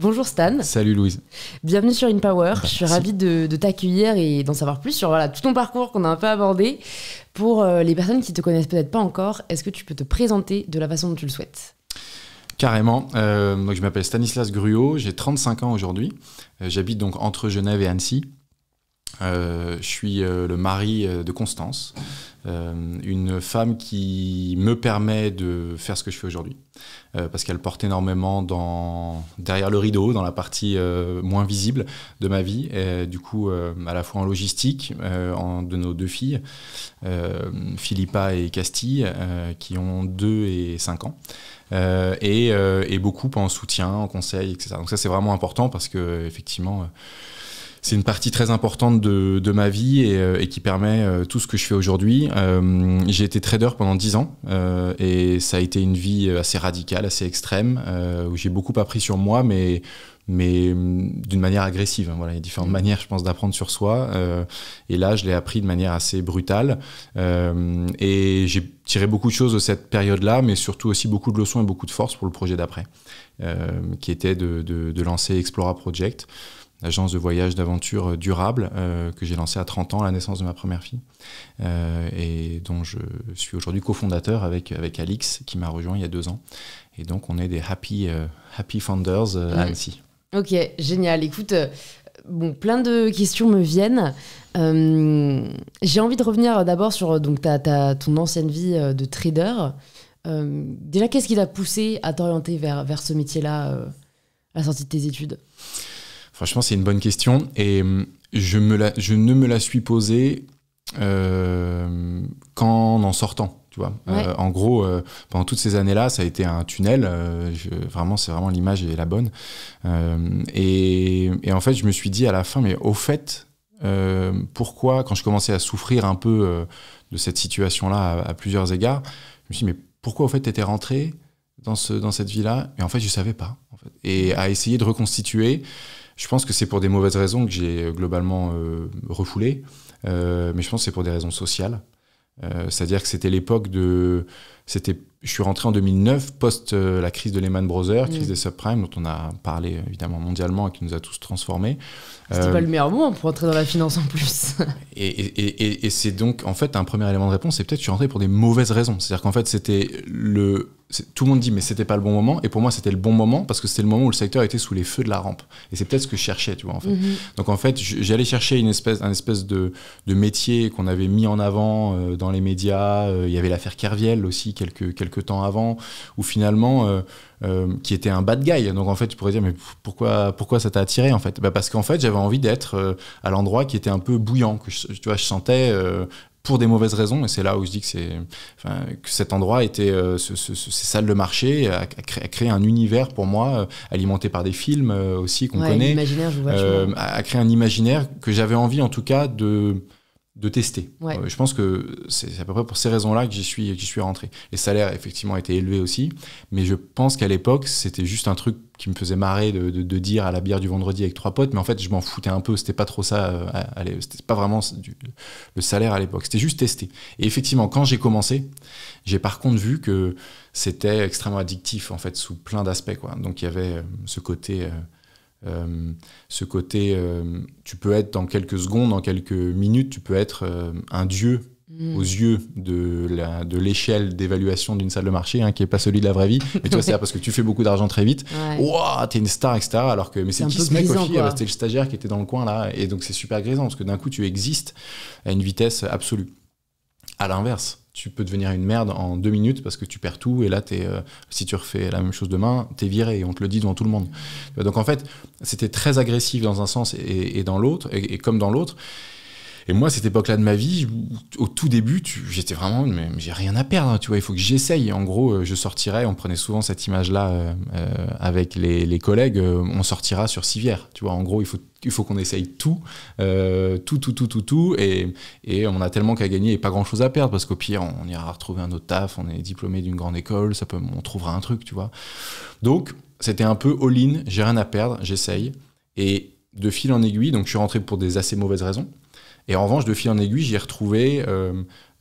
Bonjour Stan. Salut Louise. Bienvenue sur InPower. Je suis ravie de t'accueillir et d'en savoir plus sur tout ton parcours qu'on a un peu abordé. Pour les personnes qui te connaissent peut-être pas encore, est-ce que tu peux te présenter de la façon dont tu le souhaites ? Carrément. Donc je m'appelle Stanislas Gruau, j'ai 35 ans aujourd'hui. J'habite donc entre Genève et Annecy. Je suis le mari de Constance, une femme qui me permet de faire ce que je fais aujourd'hui, parce qu'elle porte énormément derrière le rideau, dans la partie moins visible de ma vie, et du coup à la fois en logistique de nos deux filles, Philippa et Castille, qui ont 2 et 5 ans. Et beaucoup en soutien, en conseil, etc. Donc ça c'est vraiment important parce que effectivement c'est une partie très importante de ma vie et qui permet tout ce que je fais aujourd'hui. J'ai été trader pendant 10 ans et ça a été une vie assez radicale, assez extrême, où j'ai beaucoup appris sur moi, mais d'une manière agressive. Voilà, il y a différentes manières, je pense, d'apprendre sur soi. Et là, je l'ai appris de manière assez brutale. Et j'ai tiré beaucoup de choses de cette période-là, mais surtout aussi beaucoup de leçons et beaucoup de force pour le projet d'après, qui était de lancer Explora Project, l'agence de voyage d'aventure durable que j'ai lancée à 30 ans à la naissance de ma première fille et dont je suis aujourd'hui cofondateur avec Alix qui m'a rejoint il y a 2 ans. Et donc on est des happy founders à Annecy. Ok, génial. Écoute, plein de questions me viennent. J'ai envie de revenir d'abord sur ton ancienne vie de trader. Déjà, qu'est-ce qui t'a poussé à t'orienter vers ce métier-là à la sortie de tes études ? Franchement, c'est une bonne question et je ne me la suis posée qu'en sortant. Tu vois. Ouais. En gros, pendant toutes ces années-là, ça a été un tunnel. C'est vraiment l'image est la bonne. Et en fait, je me suis dit à la fin, mais au fait, pourquoi, quand je commençais à souffrir un peu de cette situation-là à plusieurs égards, je me suis dit, mais pourquoi au fait t'étais rentré dans cette vie-là ? Et en fait, je savais pas. En fait. Et à essayer de reconstituer. Je pense que c'est pour des mauvaises raisons que j'ai globalement refoulé, mais je pense que c'est pour des raisons sociales. C'est-à-dire que c'était l'époque je suis rentré en 2009, post la crise de Lehman Brothers, crise des subprimes, dont on a parlé évidemment mondialement et qui nous a tous transformés. C'était pas le meilleur moment pour entrer dans la finance en plus. et c'est donc, en fait, un premier élément de réponse, c'est peut-être que je suis rentré pour des mauvaises raisons. C'est-à-dire qu'en fait, tout le monde dit mais c'était pas le bon moment, et pour moi c'était le bon moment parce que c'était le moment où le secteur était sous les feux de la rampe et c'est peut-être ce que je cherchais, tu vois, en fait. Donc en fait j'allais chercher un espèce de métier qu'on avait mis en avant dans les médias. Il y avait l'affaire Kerviel aussi quelques temps avant, où finalement qui était un bad guy. Donc en fait tu pourrais dire mais pourquoi ça t'a attiré en fait? Parce qu'en fait j'avais envie d'être à l'endroit qui était un peu bouillant, que je sentais pour des mauvaises raisons, et c'est là où je dis que cet endroit était, ces salles de marché, a créé un univers pour moi, alimenté par des films aussi qu'on connaît, l'imaginaire joue vachement. A créé un imaginaire que j'avais envie en tout cas de tester. Ouais. Je pense que c'est à peu près pour ces raisons-là que j'y suis rentré. Les salaires effectivement étaient élevés aussi, mais je pense qu'à l'époque c'était juste un truc qui me faisait marrer de dire à la bière du vendredi avec 3 potes, mais en fait je m'en foutais un peu, c'était pas trop ça, c'était pas vraiment le salaire à l'époque, c'était juste tester. Et effectivement quand j'ai commencé, j'ai par contre vu que c'était extrêmement addictif en fait sous plein d'aspects, quoi. Donc il y avait ce côté tu peux être dans quelques secondes, dans quelques minutes, tu peux être un dieu aux yeux de l'échelle d'évaluation d'une salle de marché, qui n'est pas celui de la vraie vie. Mais tu vois, c'est parce que tu fais beaucoup d'argent très vite. Wow, t'es une star, etc. Alors que, mais c'est qui ce mec aussi? C'était le stagiaire qui était dans le coin là. Et donc c'est super grisant parce que d'un coup tu existes à une vitesse absolue. À l'inverse, tu peux devenir une merde en 2 minutes parce que tu perds tout, et là si tu refais la même chose demain, t'es viré et on te le dit devant tout le monde. Donc en fait, c'était très agressif dans un sens et dans l'autre, et comme dans l'autre. Et moi, à cette époque-là de ma vie, au tout début, j'étais vraiment, mais j'ai rien à perdre, tu vois, il faut que j'essaye. En gros, je sortirais, on prenait souvent cette image-là avec les collègues, on sortira sur civière, tu vois. En gros, il faut qu'on essaye tout, et on a tellement qu'à gagner et pas grand-chose à perdre, parce qu'au pire, on ira retrouver un autre taf, on est diplômé d'une grande école, on trouvera un truc, tu vois. Donc, c'était un peu all-in, j'ai rien à perdre, j'essaye. Et de fil en aiguille, donc je suis rentré pour des assez mauvaises raisons. Et en revanche, de fil en aiguille, j'ai retrouvé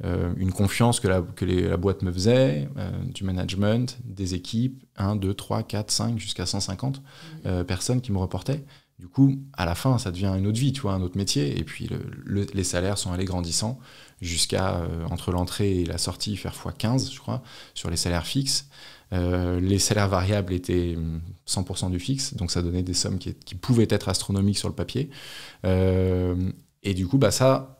une confiance que la boîte me faisait, du management, des équipes, 1, 2, 3, 4, 5, jusqu'à 150 personnes qui me reportaient. Du coup, à la fin, ça devient une autre vie, tu vois, un autre métier. Et puis, les salaires sont allés grandissant jusqu'à, entre l'entrée et la sortie, faire x15, je crois, sur les salaires fixes. Les salaires variables étaient 100% du fixe, donc ça donnait des sommes qui pouvaient être astronomiques sur le papier. Et du coup, ça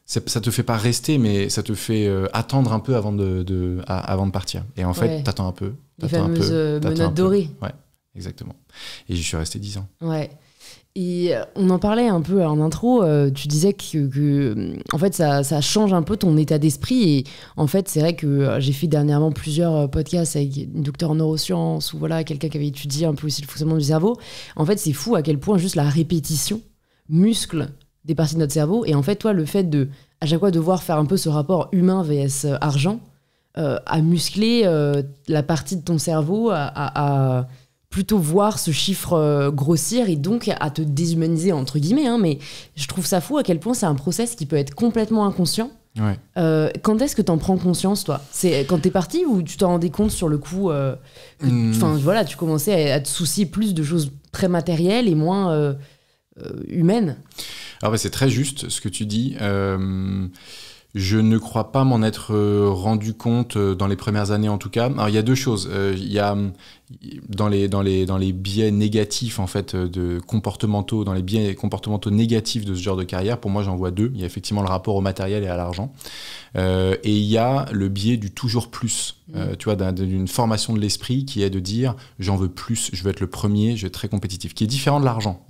te fait pas rester, mais ça te fait attendre un peu avant de partir. Et en fait, t'attends un peu. Les fameuses menottes dorées. Ouais, exactement. Et j'y suis resté 10 ans. Ouais. Et on en parlait un peu en intro, tu disais que en fait ça change un peu ton état d'esprit, et en fait c'est vrai que j'ai fait dernièrement plusieurs podcasts avec une docteure en neurosciences ou voilà, quelqu'un qui avait étudié un peu aussi le fonctionnement du cerveau. En fait c'est fou à quel point juste la répétition muscle des parties de notre cerveau, et en fait toi le fait de à chaque fois devoir faire un peu ce rapport humain vs argent à muscler la partie de ton cerveau à plutôt voir ce chiffre grossir, et donc à te déshumaniser entre guillemets, hein, mais je trouve ça fou à quel point c'est un process qui peut être complètement inconscient. Ouais. Quand est-ce que t'en prends conscience, toi? C'est quand t'es parti, ou tu t'en rendais compte sur le coup voilà, tu commençais à te soucier plus de choses très matérielles et moins humaines? Alors c'est très juste ce que tu dis. Je ne crois pas m'en être rendu compte dans les premières années en tout cas. Alors il y a deux choses. Il y a dans les biais négatifs en fait comportementaux, dans les biais comportementaux négatifs de ce genre de carrière, pour moi j'en vois deux. Il y a effectivement le rapport au matériel et à l'argent, et il y a le biais du toujours plus. Tu vois, d'une formation de l'esprit qui est de dire j'en veux plus, je veux être le premier, je veux être très compétitif, qui est différent de l'argent.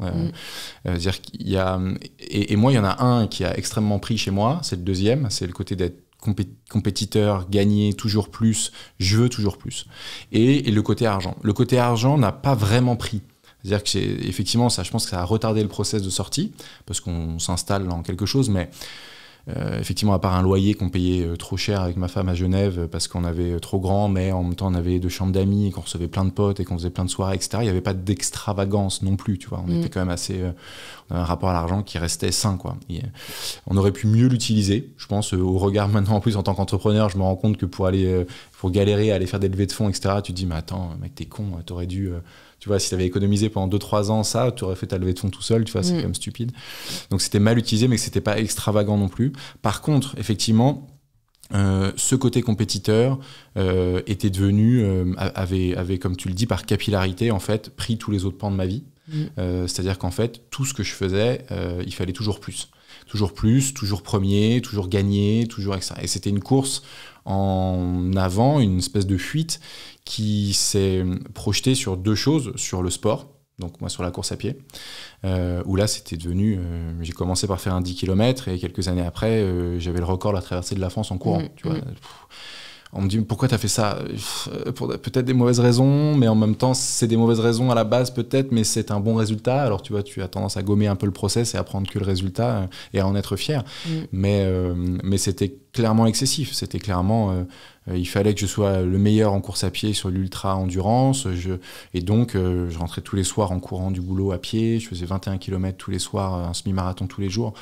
C'est-à-dire qu'il y a, et moi il y en a un qui a extrêmement pris chez moi, c'est le deuxième, c'est le côté d'être compétiteur, gagner toujours plus, je veux toujours plus. Et le côté argent. Le côté argent n'a pas vraiment pris. C'est-à-dire que effectivement, ça, je pense que ça a retardé le process de sortie, parce qu'on s'installe dans quelque chose, mais effectivement, à part un loyer qu'on payait trop cher avec ma femme à Genève parce qu'on avait trop grand, mais en même temps on avait 2 chambres d'amis et qu'on recevait plein de potes et qu'on faisait plein de soirées, etc. Il n'y avait pas d'extravagance non plus, tu vois. On était quand même assez... on avait un rapport à l'argent qui restait sain, quoi. Et, on aurait pu mieux l'utiliser, je pense, au regard maintenant, en plus, en tant qu'entrepreneur, je me rends compte que pour galérer à aller faire des levées de fonds, etc., tu te dis, mais attends, mec, t'es con, t'aurais dû... tu vois, si tu avais économisé pendant 2-3 ans ça, tu aurais fait ta levée de fonds tout seul, tu vois, c'est quand même stupide. Donc c'était mal utilisé, mais que c'était pas extravagant non plus. Par contre, effectivement, ce côté compétiteur était devenu, avait, comme tu le dis, par capillarité, en fait, pris tous les autres pans de ma vie. C'est-à-dire qu'en fait, tout ce que je faisais, il fallait toujours plus. Toujours plus, toujours premier, toujours gagner, toujours etc. Et c'était une course en avant, une espèce de fuite qui s'est projetée sur deux choses, sur le sport, donc moi sur la course à pied, où là c'était devenu, j'ai commencé par faire un 10 km et quelques années après, j'avais le record de la traversée de la France en courant. Tu vois. On me dit pourquoi t'as fait ça, pour peut-être des mauvaises raisons, mais en même temps c'est des mauvaises raisons à la base peut-être, mais c'est un bon résultat. Alors tu vois, tu as tendance à gommer un peu le process et à prendre que le résultat et à en être fier. Mais c'était clairement excessif. C'était clairement il fallait que je sois le meilleur en course à pied sur l'ultra endurance. Et donc je rentrais tous les soirs en courant du boulot à pied. Je faisais 21 km tous les soirs, un semi-marathon tous les jours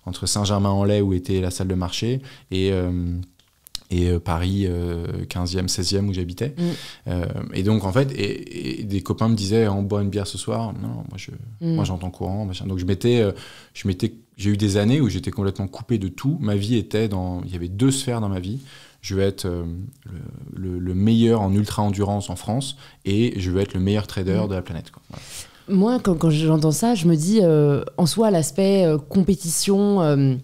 entre Saint-Germain-en-Laye où était la salle de marché et Paris 15e, 16e où j'habitais. Et donc en fait, et des copains me disaient on boit une bière ce soir. Non, moi j'entends courant, machin. Donc j'ai eu des années où j'étais complètement coupé de tout. Ma vie était il y avait deux sphères dans ma vie. Je vais être le meilleur en ultra endurance en France et je vais être le meilleur trader de la planète, quoi. Voilà. Moi, quand j'entends ça, je me dis en soi l'aspect compétition.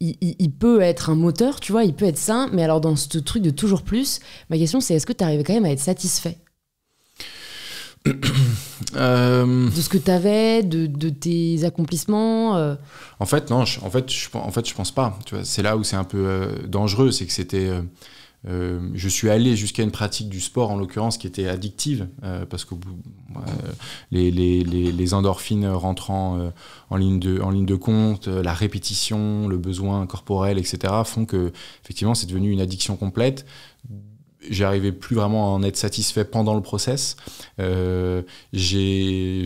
Il peut être un moteur, tu vois, il peut être sain, mais alors dans ce truc de toujours plus, ma question c'est est-ce que tu arrives quand même à être satisfait de ce que tu avais, de tes accomplissements En fait, non, je pense pas. Tu vois, c'est là où c'est un peu dangereux, c'est que c'était... je suis allé jusqu'à une pratique du sport en l'occurrence qui était addictive parce que les endorphines rentrant en ligne de compte, la répétition, le besoin corporel, etc. font que effectivement c'est devenu une addiction complète j'arrivais plus vraiment à en être satisfait pendant le process. Je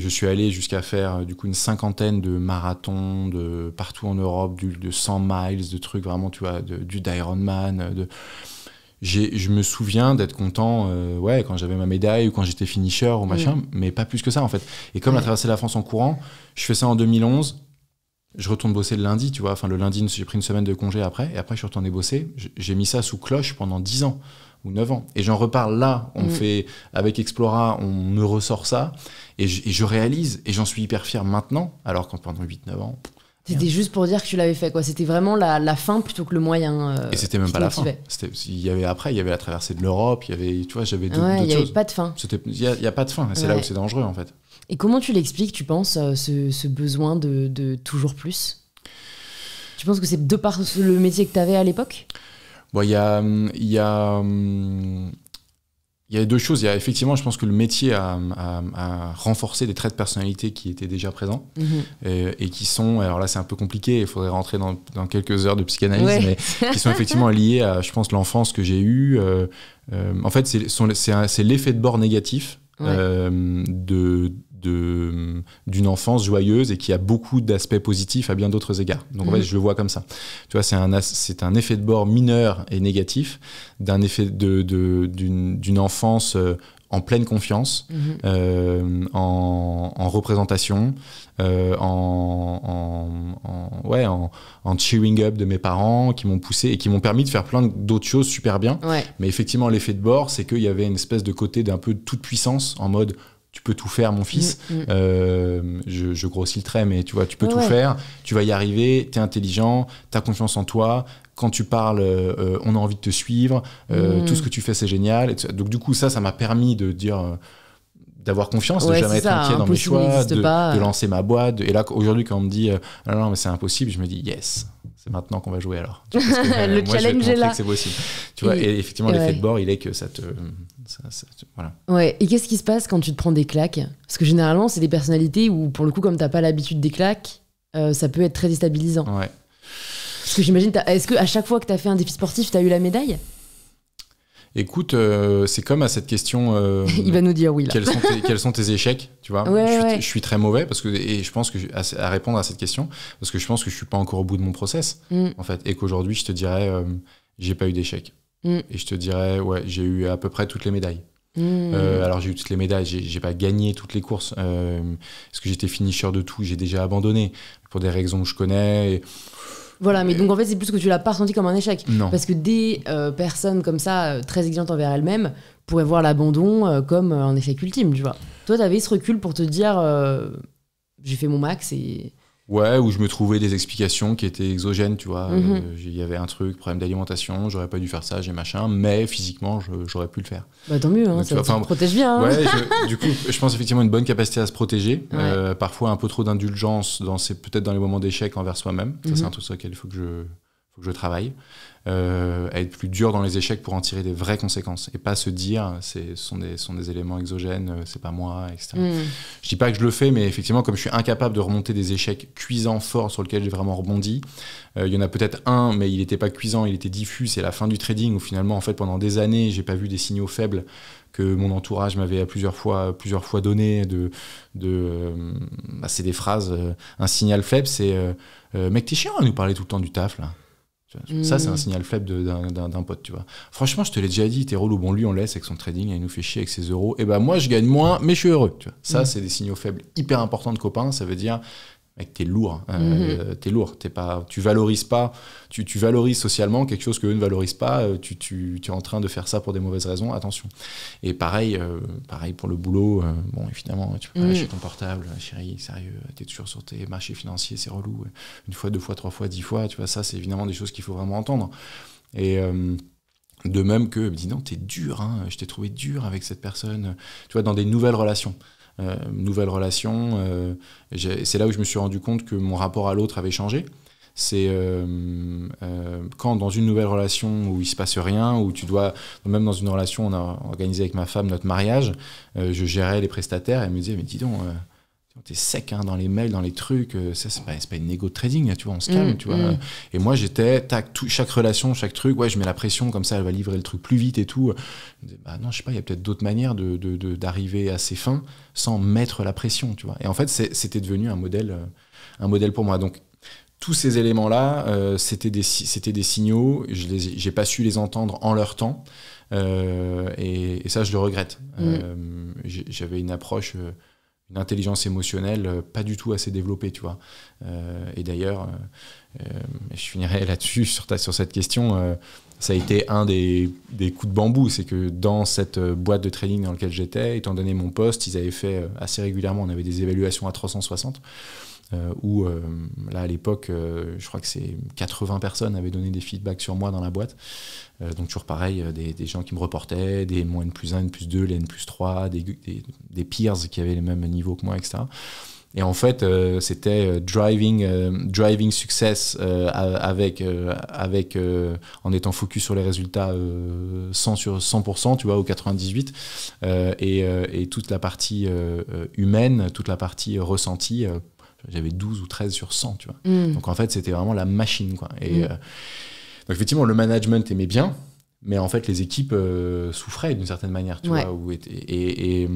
suis allé jusqu'à faire du coup une 50aine de marathons de partout en Europe, de 100 miles, de trucs vraiment, tu vois, du d'Ironman. Je me souviens d'être content quand j'avais ma médaille ou quand j'étais finisher ou machin, mais pas plus que ça en fait. Et comme la traversée de la France en courant, je fais ça en 2011. Je retourne bosser le lundi, tu vois. Enfin, le lundi, j'ai pris une semaine de congé après. Et après, je suis retourné bosser. J'ai mis ça sous cloche pendant 10 ans ou 9 ans. Et j'en reparle là. On fait, avec Explora, on me ressort ça. Et je réalise. Et j'en suis hyper fier maintenant. Alors que pendant 8-9 ans... C'était juste pour dire que tu l'avais fait, quoi. C'était vraiment la fin plutôt que le moyen. Et c'était même pas la fin. Il y avait la traversée de l'Europe. Il y avait, tu vois, j'avais d'autres choses. Il n'y avait pas de fin. Il y a pas de fin. Et c'est là où c'est dangereux, en fait. Et comment tu l'expliques, tu penses, ce besoin de toujours plus? Tu penses que c'est de par le métier que tu avais à l'époque? Bon, il y a deux choses. Il y a effectivement, je pense que le métier a renforcé des traits de personnalité qui étaient déjà présents et qui sont, alors là c'est un peu compliqué, il faudrait rentrer dans quelques heures de psychanalyse, mais qui sont effectivement liés à, je pense, l'enfance que j'ai eue. En fait, c'est l'effet de bord négatif d'une enfance joyeuse et qui a beaucoup d'aspects positifs à bien d'autres égards. Donc en fait, je le vois comme ça. Tu vois, c'est un effet de bord mineur et négatif d'un effet d'une enfance en pleine confiance, en représentation, en cheering up de mes parents qui m'ont poussé et qui m'ont permis de faire plein d'autres choses super bien. Mais effectivement, l'effet de bord, c'est qu'il y avait une espèce de côté d'un peu de toute puissance en mode tu peux tout faire, mon fils. Je grossis le trait, mais tu vois, tu peux tout faire. Tu vas y arriver, t'es intelligent, t'as confiance en toi. Quand tu parles, on a envie de te suivre. Tout ce que tu fais, c'est génial. Donc du coup, ça m'a permis de dire... d'avoir confiance, de jamais être inquiet dans mes choix, de lancer ma boîte. Et là, aujourd'hui, quand on me dit non, mais c'est impossible, je me dis yes, c'est maintenant qu'on va jouer alors. Parce que, le moi, challenge est là. que c'est possible. Tu vois, et effectivement, l'effet de bord, il est que ça te... voilà. Ouais, et qu'est-ce qui se passe quand tu te prends des claques? Parce que généralement, c'est des personnalités où, pour le coup, comme t'as pas l'habitude des claques, ça peut être très déstabilisant. Ouais. Parce que j'imagine, est-ce qu'à chaque fois que t'as fait un défi sportif, t'as eu la médaille? Écoute, c'est comme à cette question. Il va nous dire oui là. Quels sont tes échecs, tu vois? Je suis très mauvais et je pense que à répondre à cette question parce que je pense que je suis pas encore au bout de mon process en fait, et qu'aujourd'hui je te dirais j'ai pas eu d'échec et je te dirais j'ai eu à peu près toutes les médailles. Alors j'ai eu toutes les médailles, j'ai pas gagné toutes les courses parce que j'étais finisher de tout, j'ai déjà abandonné pour des raisons que je connais. Voilà, mais donc en fait, c'est plus que tu l'as pas ressenti comme un échec. Non. Parce que des personnes comme ça, très exigeantes envers elles-mêmes, pourraient voir l'abandon comme un échec ultime, tu vois. Toi, t'avais ce recul pour te dire j'ai fait mon max et... Ouais, où je me trouvais des explications qui étaient exogènes, tu vois. Il y avait un truc, problème d'alimentation, j'aurais pas dû faire ça, j'ai machin, mais physiquement, j'aurais pu le faire. Bah tant mieux, ça te protège bien. Hein. Ouais, du coup, je pense effectivement une bonne capacité à se protéger, parfois un peu trop d'indulgence, peut-être dans les moments d'échec envers soi-même. Ça, c'est un truc sur lequel il faut que je travaille. À être plus dur dans les échecs pour en tirer des vraies conséquences et pas se dire ce sont des éléments exogènes, c'est pas moi, etc. Je dis pas que je le fais, mais effectivement comme je suis incapable de remonter des échecs cuisants forts sur lesquels j'ai vraiment rebondi, il y en a peut-être un mais il était pas cuisant, il était diffus, c'est la fin du trading où finalement en fait pendant des années j'ai pas vu des signaux faibles que mon entourage m'avait plusieurs fois donné c'est des phrases, un signal faible c'est mec t'es chiant à nous parler tout le temps du taf là. Ça, c'est un signal faible d'un pote, tu vois. Franchement, je te l'ai déjà dit, t'es relou. Bon, lui, on laisse avec son trading, il nous fait chier avec ses euros. Et ben moi, je gagne moins, mais je suis heureux, tu vois. Ça, c'est des signaux faibles hyper importants de copains. Ça veut dire, mec, t'es lourd. T'es lourd. Tu valorises pas. Tu valorises socialement quelque chose qu'eux ne valorisent pas. Tu es en train de faire ça pour des mauvaises raisons. Attention. Et pareil pour le boulot. Bon, évidemment, tu peux pas lâcher ton portable. Chérie, sérieux, t'es toujours sur tes marchés financiers, c'est relou. Une fois, deux fois, trois fois, 10 fois. Tu vois, ça, c'est évidemment des choses qu'il faut vraiment entendre. Et de même que, dis non, t'es dur. Je t'ai trouvé dur avec cette personne. Tu vois, dans des nouvelles relations. C'est là où je me suis rendu compte que mon rapport à l'autre avait changé. C'est quand dans une nouvelle relation où il se passe rien, où tu dois, même dans une relation, on a organisé avec ma femme notre mariage, je gérais les prestataires, elle me disait mais dis donc t'es sec hein, dans les mails, dans les trucs, ça c'est pas une négo de trading, tu vois, on se calme, tu vois. Et moi j'étais, chaque relation, chaque truc, ouais, je mets la pression comme ça, elle va livrer le truc plus vite et tout. Je me disais, bah non, je sais pas, il y a peut-être d'autres manières d'arriver à ses fins sans mettre la pression, tu vois. Et en fait, c'était devenu un modèle pour moi. Donc tous ces éléments-là, c'était des signaux, j'ai pas su les entendre en leur temps, et ça je le regrette. J'avais une approche, une intelligence émotionnelle pas du tout assez développée, tu vois. Et d'ailleurs, je finirai là-dessus sur cette question. Ça a été un des coups de bambou, c'est que dans cette boîte de trading dans laquelle j'étais, étant donné mon poste, ils avaient fait assez régulièrement, on avait des évaluations à 360. Où là à l'époque je crois que c'est 80 personnes avaient donné des feedbacks sur moi dans la boîte, donc toujours pareil, des gens qui me reportaient, des moins N+1, N+2, les N+3, des peers qui avaient les mêmes niveaux que moi, etc. Et en fait c'était driving success avec en étant focus sur les résultats 100%, tu vois, au 98, et toute la partie humaine, toute la partie ressentie, j'avais 12 ou 13 sur 100, tu vois. Donc en fait, c'était vraiment la machine, quoi. Et donc effectivement, le management aimait bien, mais en fait, les équipes souffraient d'une certaine manière, tu vois. Et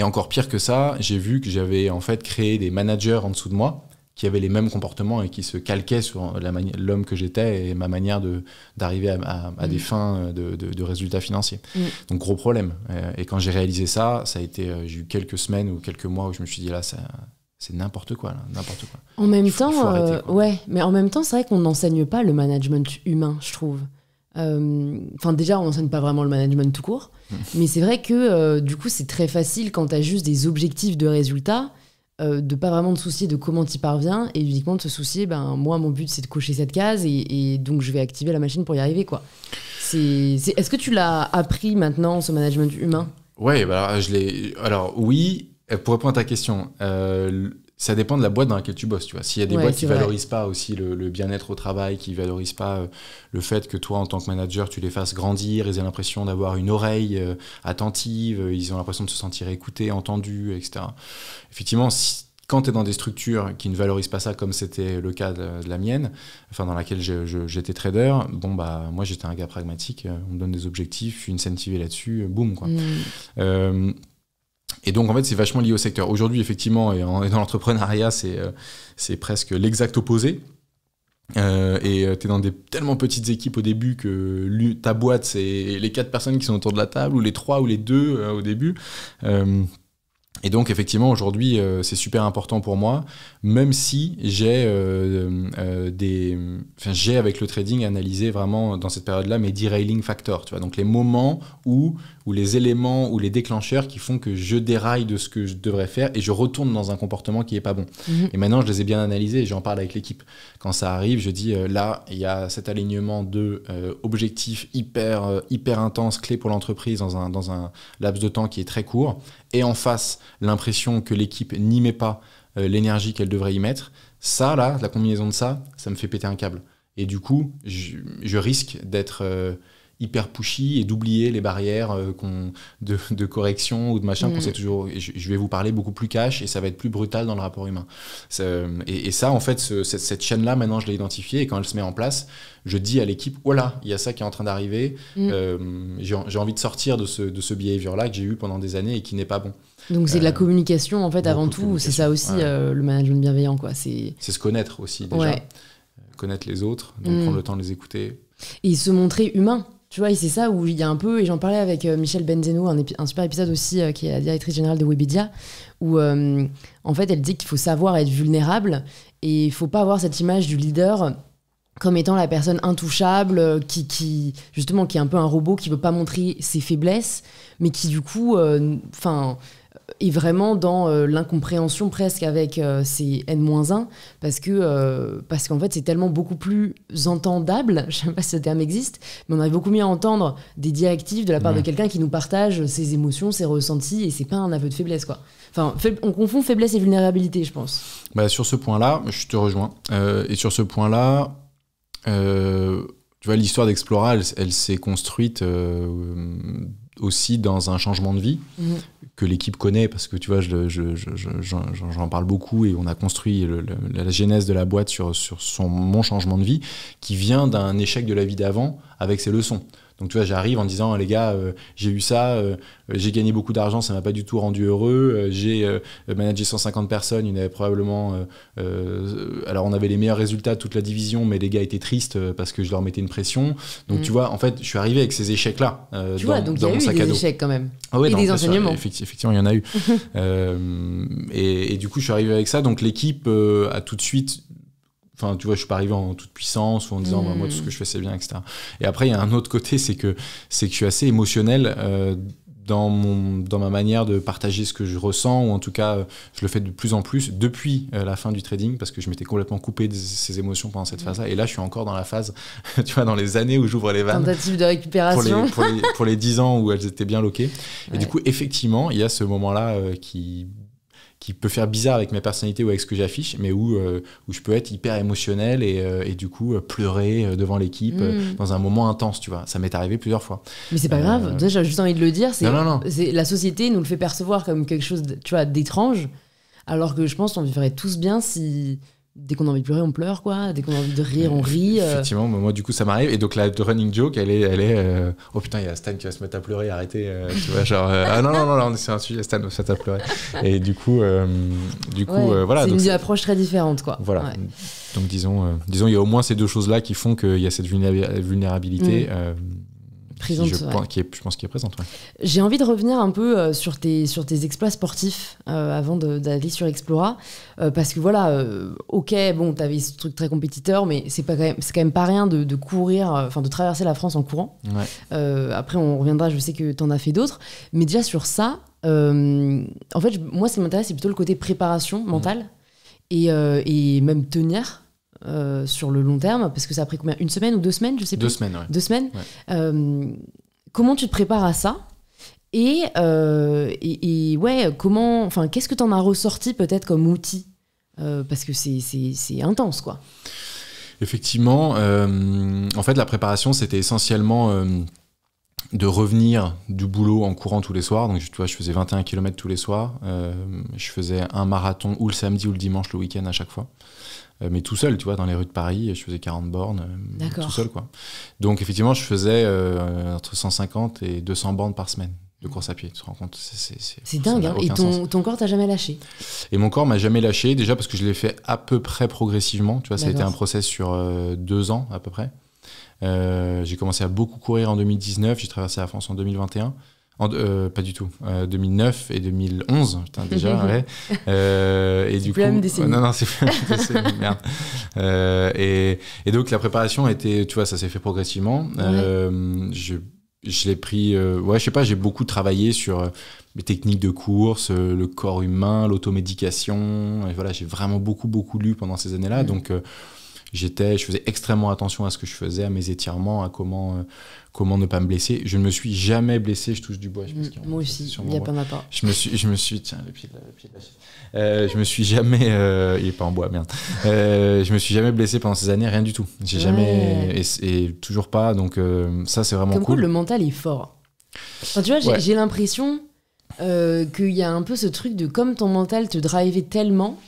encore pire que ça, j'ai vu que j'avais en fait créé des managers en dessous de moi qui avaient les mêmes comportements et qui se calquaient sur l'homme que j'étais et ma manière d'arriver à des fins de résultats financiers. Donc gros problème. Et quand j'ai réalisé ça, ça a été, j'ai eu quelques semaines ou quelques mois où je me suis dit là, c'est n'importe quoi, là, n'importe quoi. En même temps, arrêter, ouais, mais en même temps, c'est vrai qu'on n'enseigne pas le management humain, je trouve. Enfin, déjà, on n'enseigne pas vraiment le management tout court, mais c'est vrai que du coup, c'est très facile quand tu as juste des objectifs de résultats, de pas vraiment te soucier de comment tu y parviens et uniquement de te soucier, moi, mon but, c'est de cocher cette case et donc je vais activer la machine pour y arriver, quoi. Est-ce que tu l'as appris maintenant, ce management humain ? Ouais, alors oui. Pour répondre à ta question, ça dépend de la boîte dans laquelle tu bosses, tu vois. S'il y a des boîtes qui valorisent pas aussi le bien-être au travail, qui valorisent pas le fait que toi, en tant que manager, tu les fasses grandir, ils aient l'impression d'avoir une oreille attentive, ils ont l'impression de se sentir écoutés, entendus, etc. Effectivement, quand tu es dans des structures qui ne valorisent pas ça, comme c'était le cas de la mienne, enfin dans laquelle j'étais trader, moi j'étais un gars pragmatique, on me donne des objectifs, je suis incentivé là-dessus, boum, quoi. Et donc, en fait, c'est vachement lié au secteur. Aujourd'hui, effectivement, et dans l'entrepreneuriat, c'est presque l'exact opposé. Et tu es dans des tellement petites équipes au début que ta boîte, c'est les 4 personnes qui sont autour de la table, ou les 3 ou les 2 au début. Et donc, effectivement, aujourd'hui, c'est super important pour moi, même si j'ai avec le trading analysé vraiment dans cette période-là mes derailing factors, tu vois, donc les moments ou les éléments ou les déclencheurs qui font que je déraille de ce que je devrais faire et je retourne dans un comportement qui est pas bon. Et maintenant, je les ai bien analysés et j'en parle avec l'équipe. Quand ça arrive, je dis là, il y a cet alignement de objectifs hyper intenses, clés pour l'entreprise dans un laps de temps qui est très court, et en face, l'impression que l'équipe n'y met pas l'énergie qu'elle devrait y mettre. Ça, là, la combinaison de ça me fait péter un câble. Et du coup, je risque d'être hyper pushy et d'oublier les barrières de correction ou de machin qu'on sait toujours. Et je vais vous parler beaucoup plus cash et ça va être plus brutal dans le rapport humain. Et ça, en fait, cette chaîne-là, maintenant, je l'ai identifiée et quand elle se met en place, je dis à l'équipe, voilà, il y a ça qui est en train d'arriver. J'ai envie de sortir de ce behavior-là que j'ai eu pendant des années et qui n'est pas bon. Donc c'est de la communication, en fait, avant tout. C'est ça aussi, le management bienveillant, quoi. C'est se connaître aussi, déjà. Connaître les autres, donc prendre le temps de les écouter. Et se montrer humain. Tu vois, et c'est ça où il y a un peu, et j'en parlais avec Michel Benzeno, un super épisode aussi, qui est la directrice générale de Webedia, où en fait elle dit qu'il faut savoir être vulnérable et il faut pas avoir cette image du leader comme étant la personne intouchable, qui justement qui est un peu un robot, qui veut pas montrer ses faiblesses, mais qui du coup est vraiment dans l'incompréhension presque avec ses N-1, parce qu'en fait c'est tellement beaucoup plus entendable, je sais même pas si ce terme existe, mais on arrive beaucoup mieux à entendre des directives de la part de quelqu'un qui nous partage ses émotions, ses ressentis, et c'est pas un aveu de faiblesse, quoi. Enfin, on confond faiblesse et vulnérabilité, je pense. Sur ce point-là, je te rejoins. Et sur ce point-là, tu vois, l'histoire d'Explora, elle s'est construite aussi dans un changement de vie que l'équipe connaît, parce que tu vois, j'en parle beaucoup et on a construit la genèse de la boîte sur mon changement de vie qui vient d'un échec de la vie d'avant avec ses leçons. Donc tu vois, j'arrive en disant les gars, j'ai eu ça, j'ai gagné beaucoup d'argent, ça m'a pas du tout rendu heureux, j'ai managé 150 personnes, il y en avait probablement alors on avait les meilleurs résultats de toute la division, mais les gars étaient tristes parce que je leur mettais une pression. Donc tu vois, en fait, je suis arrivé avec ces échecs là tu vois, donc il y a eu des échecs quand même. Ah ouais, et des enseignements. Effectivement, il y en a eu. Et du coup, je suis arrivé avec ça. Donc l'équipe a tout de suite. Enfin, tu vois, je suis pas arrivé en toute puissance ou en disant moi tout ce que je fais c'est bien, etc. Et après, il y a un autre côté, c'est que je suis assez émotionnel dans ma manière de partager ce que je ressens, ou en tout cas, je le fais de plus en plus depuis la fin du trading, parce que je m'étais complètement coupé de ces émotions pendant cette phase-là. Et là, je suis encore dans la phase, tu vois, dans les années où j'ouvre les vannes. Tentative de récupération. Pour les 10 ans où elles étaient bien loquées. Et du coup, effectivement, il y a ce moment-là qui peut faire bizarre avec ma personnalité ou avec ce que j'affiche, mais où je peux être hyper émotionnel et du coup pleurer devant l'équipe dans un moment intense, tu vois. Ça m'est arrivé plusieurs fois. Mais c'est pas grave, déjà j'ai juste envie de le dire, non. La société nous le fait percevoir comme quelque chose tu vois, d'étrange, alors que je pense qu'on vivrait tous bien si... Dès qu'on a envie de pleurer, on pleure, quoi. Dès qu'on a envie de rire, on rit. Effectivement, moi, du coup, ça m'arrive. Et donc, la running joke, elle est oh putain, il y a Stan qui va se mettre à pleurer, arrêtez. Tu vois, genre, ah non, c'est un sujet, Stan va se mettre à pleurer. Et du coup, voilà. C'est une approche très différente, quoi. Voilà. Ouais. Donc, disons, il y a au moins ces deux choses-là qui font qu'il y a cette vulnérabilité. Présente, je pense qui est présente. Ouais. J'ai envie de revenir un peu sur tes exploits sportifs avant d'aller sur Explora, parce que voilà, ok, bon, t'avais ce truc très compétiteur, mais c'est quand même pas rien de courir, enfin de traverser la France en courant. Ouais. Après, on reviendra, je sais que t'en as fait d'autres, mais déjà sur ça, en fait, moi, ce qui m'intéresse, c'est plutôt le côté préparation mentale et même tenir. Sur le long terme, parce que ça a pris combien, 1 semaine ou 2 semaines, je sais plus. 2 semaines, ouais. 2 semaines. Ouais. Comment tu te prépares à ça et ouais, comment, enfin, qu'est-ce que t'en as ressorti peut-être comme outil parce que c'est intense, quoi. Effectivement, en fait, la préparation, c'était essentiellement de revenir du boulot en courant tous les soirs. Donc, tu vois, je faisais 21 km tous les soirs. Je faisais un marathon ou le samedi ou le dimanche, le week-end à chaque fois. Mais tout seul, tu vois, dans les rues de Paris, je faisais 40 bornes, tout seul, quoi. Donc, effectivement, je faisais entre 150 et 200 bornes par semaine de course à pied. Tu te rends compte, c'est dingue, hein. Et ton corps t'a jamais lâché? Et mon corps m'a jamais lâché, déjà parce que je l'ai fait à peu près progressivement. Tu vois, ça a été un process sur 2 ans, à peu près. J'ai commencé à beaucoup courir en 2019, j'ai traversé la France en 2021. Pas du tout. 2009 et 2011, putain, déjà, ouais. Et du coup, non, c'est plus la même décennie, merde. Et donc la préparation a été, tu vois, ça s'est fait progressivement. Ouais. Je l'ai pris, ouais, je sais pas, j'ai beaucoup travaillé sur les techniques de course, le corps humain, l'automédication. Et voilà, j'ai vraiment beaucoup lu pendant ces années-là. Donc je faisais extrêmement attention à ce que je faisais, à mes étirements, à comment ne pas me blesser. Je ne me suis jamais blessé, je touche du bois. Moi aussi, il n'y a pas ma part. Je me suis, tiens, le pied de la chaise. Je me suis jamais, il est pas en bois, merde. Je me suis jamais blessé pendant ces années, rien du tout. J'ai jamais, et toujours pas, donc ça c'est vraiment cool. Comme quoi, le mental est fort. Enfin, tu vois, j'ai l'impression qu'il y a un peu ce truc de comme ton mental te drivait tellement,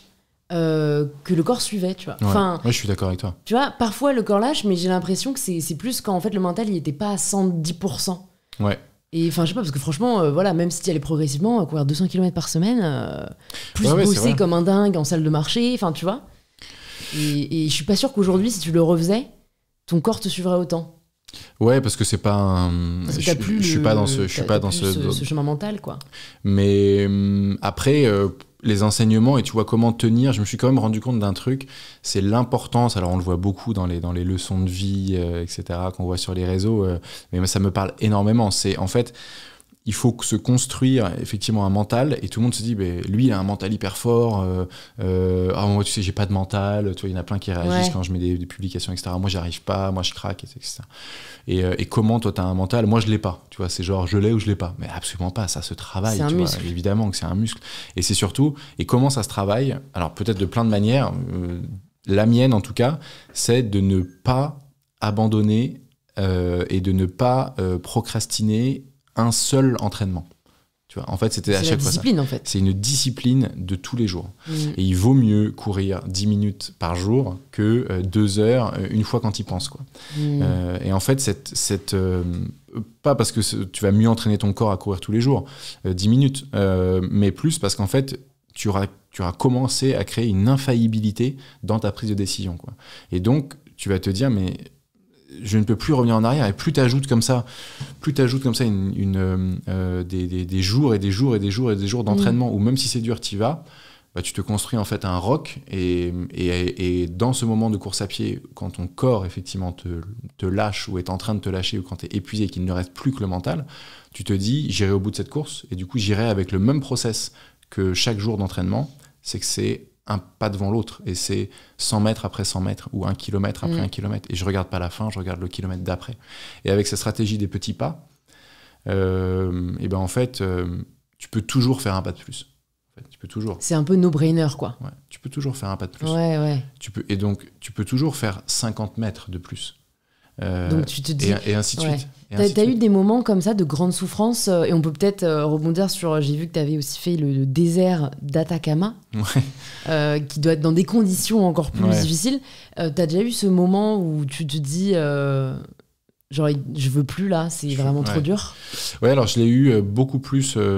que le corps suivait, tu vois. Ouais. Enfin, je suis d'accord avec toi. Tu vois, parfois le corps lâche, mais j'ai l'impression que c'est plus quand en fait le mental il était pas à 110%. Ouais. Et enfin, je sais pas, parce que franchement, voilà, même si tu y allais progressivement, courir 200 km par semaine, plus bosser comme un dingue en salle de marché, enfin, tu vois. Et je suis pas sûre qu'aujourd'hui, si tu le refaisais, ton corps te suivrait autant. Ouais, parce que c'est pas un. Je suis pas dans ce chemin mental, quoi. Mais après. Les enseignements et tu vois comment tenir, je me suis quand même rendu compte d'un truc, c'est l'importance, alors on le voit beaucoup dans les leçons de vie, etc., qu'on voit sur les réseaux, mais ça me parle énormément. C'est en fait, il faut se construire effectivement un mental et tout le monde se dit, lui il a un mental hyper fort, moi tu sais j'ai pas de mental, tu vois, il y en a plein qui réagissent quand je mets des publications, etc. Moi j'y arrive pas, moi je craque, etc. Et comment toi t'as un mental? Moi je l'ai pas, tu vois, c'est genre je l'ai ou je l'ai pas, mais absolument pas, ça se travaille, tu vois, évidemment que c'est un muscle. Et c'est surtout, et comment ça se travaille? Alors peut-être de plein de manières, la mienne en tout cas, c'est de ne pas abandonner et de ne pas procrastiner un seul entraînement. Tu vois, en fait, c'était à chaque fois ça. C'est une discipline, en fait. C'est une discipline de tous les jours. Et il vaut mieux courir 10 minutes par jour que 2 heures une fois quand il pense, quoi. Et en fait, pas parce que tu vas mieux entraîner ton corps à courir tous les jours, 10 minutes, mais plus parce qu'en fait, tu auras commencé à créer une infaillibilité dans ta prise de décision, quoi. Et donc, tu vas te dire, mais je ne peux plus revenir en arrière. Et plus tu ajoutes comme ça des jours et des jours et des jours et des jours d'entraînement, ou même si c'est dur, tu y vas, bah, tu te construis en fait un roc. Et dans ce moment de course à pied, quand ton corps effectivement te lâche ou est en train de te lâcher, ou quand tu es épuisé et qu'il ne reste plus que le mental, tu te dis, j'irai au bout de cette course. Et du coup, j'irai avec le même process que chaque jour d'entraînement. C'est que c'est un pas devant l'autre, et c'est 100 mètres après 100 mètres, ou 1 kilomètre après 1 kilomètre, et je regarde pas la fin, je regarde le kilomètre d'après. Et avec cette stratégie des petits pas, et ben en fait, tu peux toujours faire un pas de plus. En fait, tu peux toujours. C'est un peu no-brainer, quoi. Ouais, tu peux toujours faire un pas de plus. Ouais. Et donc, tu peux toujours faire 50 mètres de plus. Donc tu te dis... Et ainsi de suite. T'as eu des moments comme ça de grande souffrance, et on peut peut-être rebondir sur... J'ai vu que t'avais aussi fait le désert d'Atacama, qui doit être dans des conditions encore plus difficiles. T'as déjà eu ce moment où tu te dis... genre, je veux plus là, c'est vraiment trop dur? Ouais, alors je l'ai eu beaucoup plus sur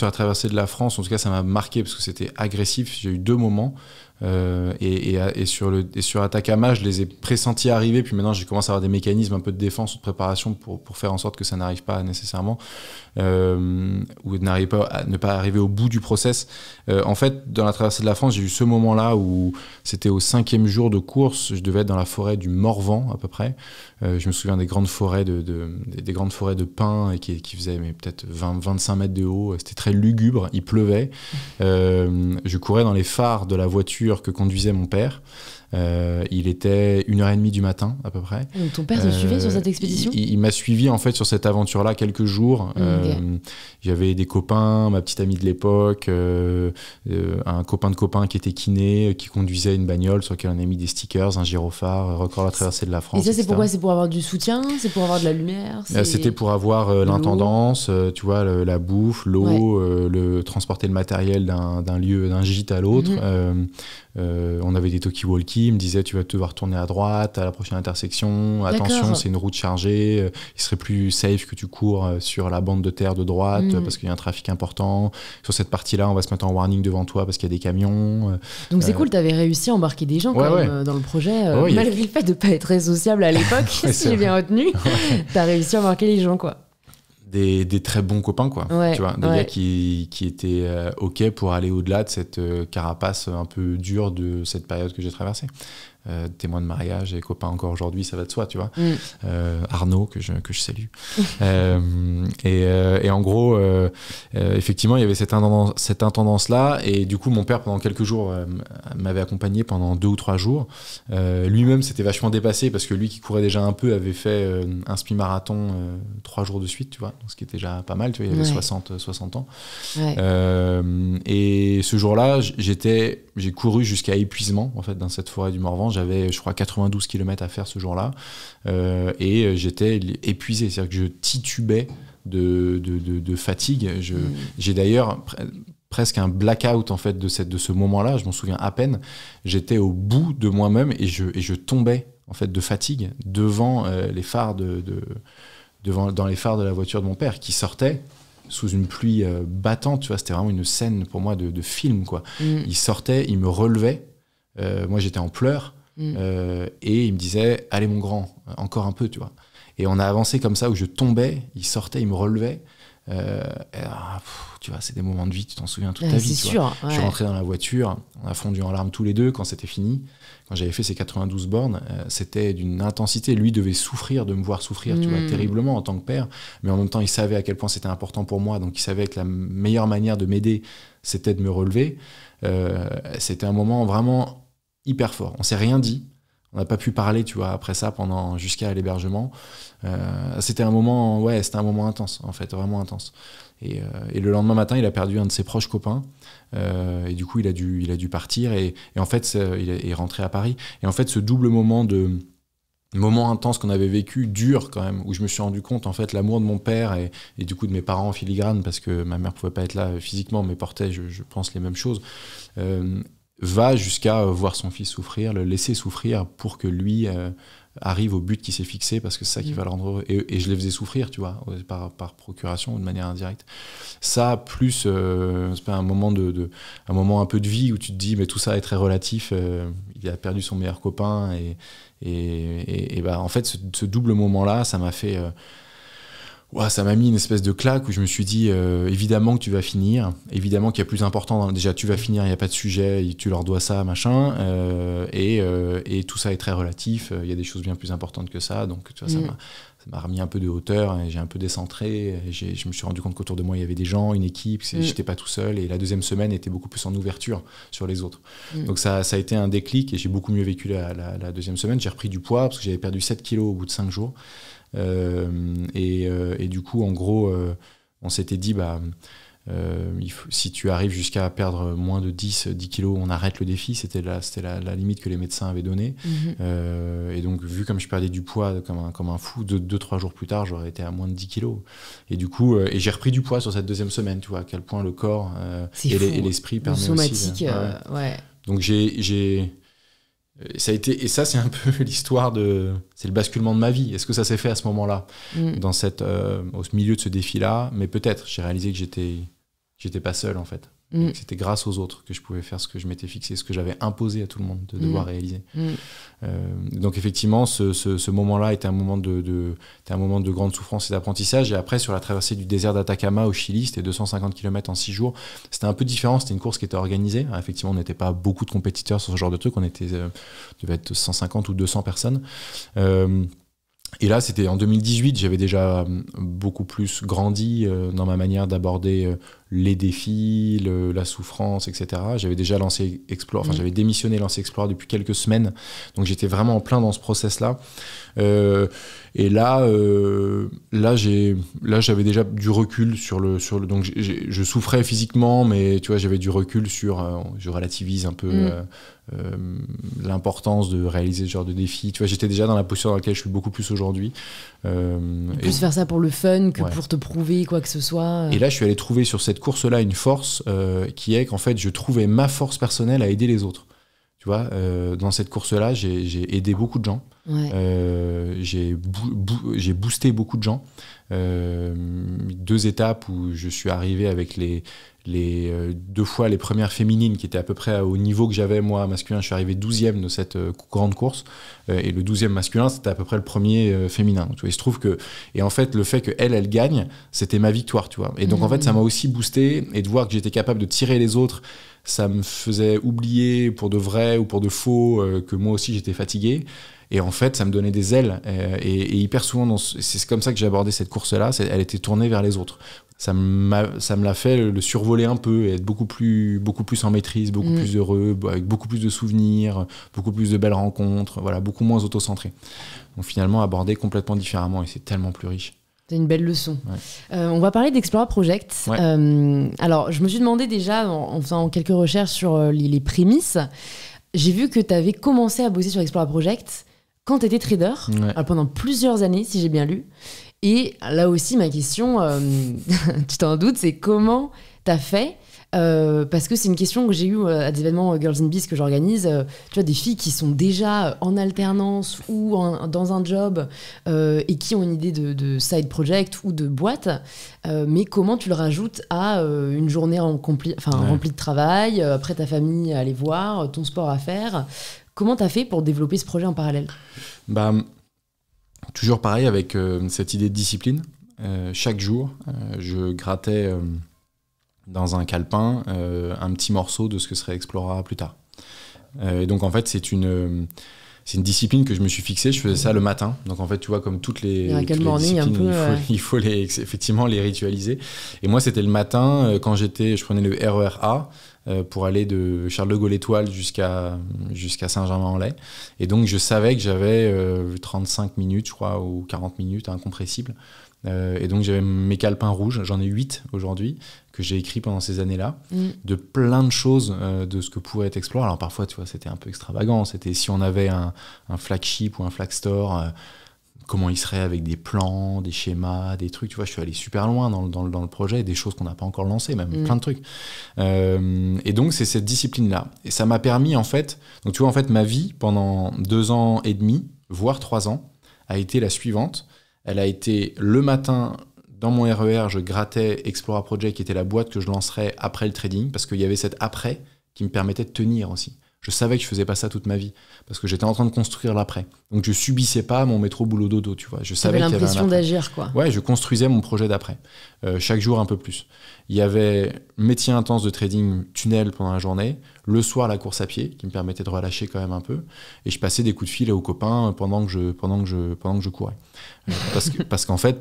la traversée de la France. En tout cas, ça m'a marqué parce que c'était agressif. J'ai eu 2 moments. Et sur Atacama, je les ai pressentis arriver, puis maintenant j'ai commencé à avoir des mécanismes un peu de défense ou de préparation pour faire en sorte que ça n'arrive pas nécessairement, ou ne pas arriver au bout du process. En fait, dans la traversée de la France, j'ai eu ce moment-là où c'était au 5e jour de course. Je devais être dans la forêt du Morvan à peu près. Je me souviens des grandes forêts des grandes forêts de pins, et qui faisaient peut-être 20-25 mètres de haut. C'était très lugubre, il pleuvait. Je courais dans les phares de la voiture que conduisait mon père. Il était 1h30 du matin à peu près. Donc ton père te suivait sur cette expédition? Il m'a suivi en fait sur cette aventure-là quelques jours. J'avais des copains, ma petite amie de l'époque, un copain de copain qui était kiné, qui conduisait une bagnole sur laquelle on a mis des stickers, un gyrophare, record la traversée de la France. Et ça, c'est pourquoi? C'est pour avoir du soutien? C'est pour avoir de la lumière? C'était pour avoir l'intendance, tu vois, la bouffe, l'eau, transporter le matériel d'un gîte à l'autre. On avait des talkie-walkie, il me disait tu vas devoir tourner à droite à la prochaine intersection, attention, c'est une route chargée, il serait plus safe que tu cours sur la bande de terre de droite parce qu'il y a un trafic important, sur cette partie-là on va se mettre en warning devant toi parce qu'il y a des camions. Donc c'est cool, t'avais réussi à embarquer des gens quand même dans le projet, malgré le fait de pas être très sociable à l'époque, si j'ai bien retenu, t'as réussi à embarquer les gens, quoi. Des très bons copains, quoi. Tu vois, des gars qui étaient OK pour aller au-delà de cette carapace un peu dure de cette période que j'ai traversée. Témoin de mariage et copain encore aujourd'hui, ça va de soi, tu vois. Arnaud, que je salue. Et en gros, effectivement, il y avait cette intendance-là. Et du coup, mon père, pendant quelques jours, m'avait accompagné pendant 2 ou 3 jours. Lui-même s'était vachement dépassé parce que lui, qui courait déjà un peu, avait fait un semi-marathon 3 jours de suite, tu vois. Donc, ce qui était déjà pas mal, tu vois. Il avait 60 ans. Et ce jour-là, j'ai couru jusqu'à épuisement, en fait, dans cette forêt du Morvan. J'avais, je crois, 92 km à faire ce jour-là. Et j'étais épuisé. C'est-à-dire que je titubais de fatigue. J'ai d'ailleurs presque un blackout, en fait, de ce moment-là. Je m'en souviens à peine. J'étais au bout de moi-même et je tombais, en fait, de fatigue devant les phares dans les phares de la voiture de mon père qui sortait sous une pluie battante, tu vois. C'était vraiment une scène pour moi de film, quoi. Il sortait, il me relevait. Moi, j'étais en pleurs. Et il me disait allez mon grand, encore un peu, tu vois. Et on a avancé comme ça où je tombais, il sortait, il me relevait. Tu vois, c'est des moments de vie, tu t'en souviens toute ta vie, tu vois. Je suis rentré dans la voiture, on a fondu en larmes tous les deux quand c'était fini. Quand j'avais fait ces 92 bornes, c'était d'une intensité. Lui devait souffrir de me voir souffrir, tu vois, terriblement en tant que père, mais en même temps il savait à quel point c'était important pour moi, donc il savait que la meilleure manière de m'aider c'était de me relever. C'était un moment vraiment hyper fort. On s'est rien dit. On n'a pas pu parler, tu vois, après ça, jusqu'à l'hébergement. C'était un moment intense, en fait, vraiment intense. Et le lendemain matin, il a perdu un de ses proches copains. Et du coup, il a dû partir. Et en fait, il est rentré à Paris. Et en fait, ce double moment de moment intense qu'on avait vécu, dur quand même, où je me suis rendu compte, en fait, l'amour de mon père et du coup de mes parents en filigrane, parce que ma mère pouvait pas être là physiquement, mais portait, je pense, les mêmes choses, va jusqu'à voir son fils souffrir, le laisser souffrir pour que lui arrive au but qu'il s'est fixé, parce que c'est ça qui va le rendre heureux. Et je les faisais souffrir, tu vois, par procuration ou de manière indirecte. Ça, plus, c'est pas un moment un moment un peu de vie où tu te dis, mais tout ça est très relatif, il a perdu son meilleur copain, et bah, en fait, ce double moment-là, ça m'a fait... ça m'a mis une espèce de claque où je me suis dit, évidemment que tu vas finir, évidemment qu'il y a plus important, déjà tu vas finir, il n'y a pas de sujet, tu leur dois ça, machin, et tout ça est très relatif, il y a des choses bien plus importantes que ça, donc tu vois, ça m'a remis un peu de hauteur, et j'ai un peu décentré, et je me suis rendu compte qu'autour de moi il y avait des gens, une équipe, j'étais pas tout seul, et la deuxième semaine était beaucoup plus en ouverture sur les autres. Donc ça a été un déclic, et j'ai beaucoup mieux vécu la deuxième semaine. J'ai repris du poids, parce que j'avais perdu 7 kilos au bout de 5 jours. Et du coup, en gros, on s'était dit, si tu arrives jusqu'à perdre moins de 10 kilos, on arrête le défi. C'était la limite que les médecins avaient donnée. Et donc, vu comme je perdais du poids comme un fou, 2-3 jours plus tard, j'aurais été à moins de 10 kilos. Et du coup, et j'ai repris du poids sur cette deuxième semaine, tu vois, à quel point le corps et l'esprit permet somatique, aussi. Donc, ça a été, et ça c'est un peu l'histoire c'est le basculement de ma vie. Est-ce que ça s'est fait à ce moment-là, dans au milieu de ce défi-là? Mais peut-être, j'ai réalisé que j'étais pas seul, en fait. C'était grâce aux autres que je pouvais faire ce que je m'étais fixé, ce que j'avais imposé à tout le monde de devoir réaliser. Donc effectivement, ce moment-là était un moment de grande souffrance et d'apprentissage. Et après, sur la traversée du désert d'Atacama au Chili, c'était 250 km en 6 jours. C'était un peu différent, c'était une course qui était organisée. Alors, effectivement, on n'était pas beaucoup de compétiteurs sur ce genre de truc, on devait être 150 ou 200 personnes. Et là, c'était en 2018, j'avais déjà beaucoup plus grandi dans ma manière d'aborder les défis, la souffrance, etc. J'avais déjà lancé Explore, j'avais démissionné Lancé Explore depuis quelques semaines, donc j'étais vraiment en plein dans ce process-là. Et là, j'avais déjà du recul sur le donc je souffrais physiquement, mais tu vois, j'avais du recul je relativise un peu l'importance de réaliser ce genre de défi. Tu vois, j'étais déjà dans la posture dans laquelle je suis beaucoup plus aujourd'hui. Plus faire ça pour le fun que pour te prouver quoi que ce soit. Et là, je suis allé trouver sur cette course-là une force qui est qu'en fait, je trouvais ma force personnelle à aider les autres. Tu vois, dans cette course-là, j'ai aidé beaucoup de gens. J'ai boosté beaucoup de gens. 2 étapes où je suis arrivé avec les 2 fois les premières féminines qui étaient à peu près au niveau que j'avais moi masculin. Je suis arrivé 12e de cette grande course, et le 12e masculin c'était à peu près le premier féminin. Donc, tu vois, il se trouve que, et en fait le fait qu'elle gagne, c'était ma victoire, tu vois. Et donc en fait ça m'a aussi boosté, et de voir que j'étais capable de tirer les autres, ça me faisait oublier pour de vrai ou pour de faux que moi aussi j'étais fatigué. Et en fait, ça me donnait des ailes. Et hyper souvent, c'est comme ça que j'ai abordé cette course-là. Elle était tournée vers les autres. Ça me l'a fait le survoler un peu et être beaucoup plus en maîtrise, beaucoup plus heureux, avec beaucoup plus de souvenirs, beaucoup plus de belles rencontres, voilà, beaucoup moins auto-centré. Donc finalement, abordé complètement différemment, et c'est tellement plus riche. C'est une belle leçon. On va parler d'Explora Project. Alors, je me suis demandé déjà, en faisant quelques recherches sur les prémices, j'ai vu que tu avais commencé à bosser sur Explora Project quand tu étais trader, pendant plusieurs années, si j'ai bien lu. Et là aussi, ma question, tu t'en doutes, c'est comment tu as fait parce que c'est une question que j'ai eue à des événements Girls in Biz que j'organise. Tu vois, des filles qui sont déjà en alternance ou dans un job et qui ont une idée de side project ou de boîte, mais comment tu le rajoutes à une journée remplie de travail, après ta famille à aller voir, ton sport à faire. Comment tu as fait pour développer ce projet en parallèle ? Toujours pareil avec cette idée de discipline. Chaque jour, je grattais dans un calepin un petit morceau de ce que serait Explora plus tard. Et donc en fait, c'est une discipline que je me suis fixée. Je faisais ça le matin. Donc en fait, tu vois, comme toutes les disciplines, il faut effectivement les ritualiser. Et moi, c'était le matin, quand je prenais le RER A. pour aller de Charles de Gaulle-Étoile jusqu'à Saint-Germain-en-Laye. Et donc, je savais que j'avais 35 minutes, je crois, ou 40 minutes incompressibles. Et donc, j'avais mes calepins rouges, j'en ai 8 aujourd'hui, que j'ai écrits pendant ces années-là, de plein de choses de ce que pourrait être Explora. Alors, parfois, tu vois, c'était un peu extravagant. C'était si on avait un flagship ou un flag store, comment il serait avec des plans, des schémas, des trucs. Tu vois, je suis allé super loin dans le projet, des choses qu'on n'a pas encore lancées, même plein de trucs. Et donc, c'est cette discipline-là. Et ça m'a permis, en fait... Donc, tu vois, en fait, ma vie, pendant 2 ans et demi, voire 3 ans, a été la suivante. Elle a été le matin, dans mon RER, je grattais Explora Project, qui était la boîte que je lancerais après le trading, parce qu'il y avait cet après qui me permettait de tenir aussi. Je savais que je faisais pas ça toute ma vie, parce que j'étais en train de construire l'après. Donc je subissais pas mon métro boulot dodo, tu vois. Je savais qu'il y avait l'impression d'agir, quoi. Ouais, je construisais mon projet d'après, chaque jour un peu plus. Il y avait métier intense de trading tunnel pendant la journée, le soir la course à pied qui me permettait de relâcher quand même un peu, et je passais des coups de fil aux copains pendant que je courais. Parce qu'en fait,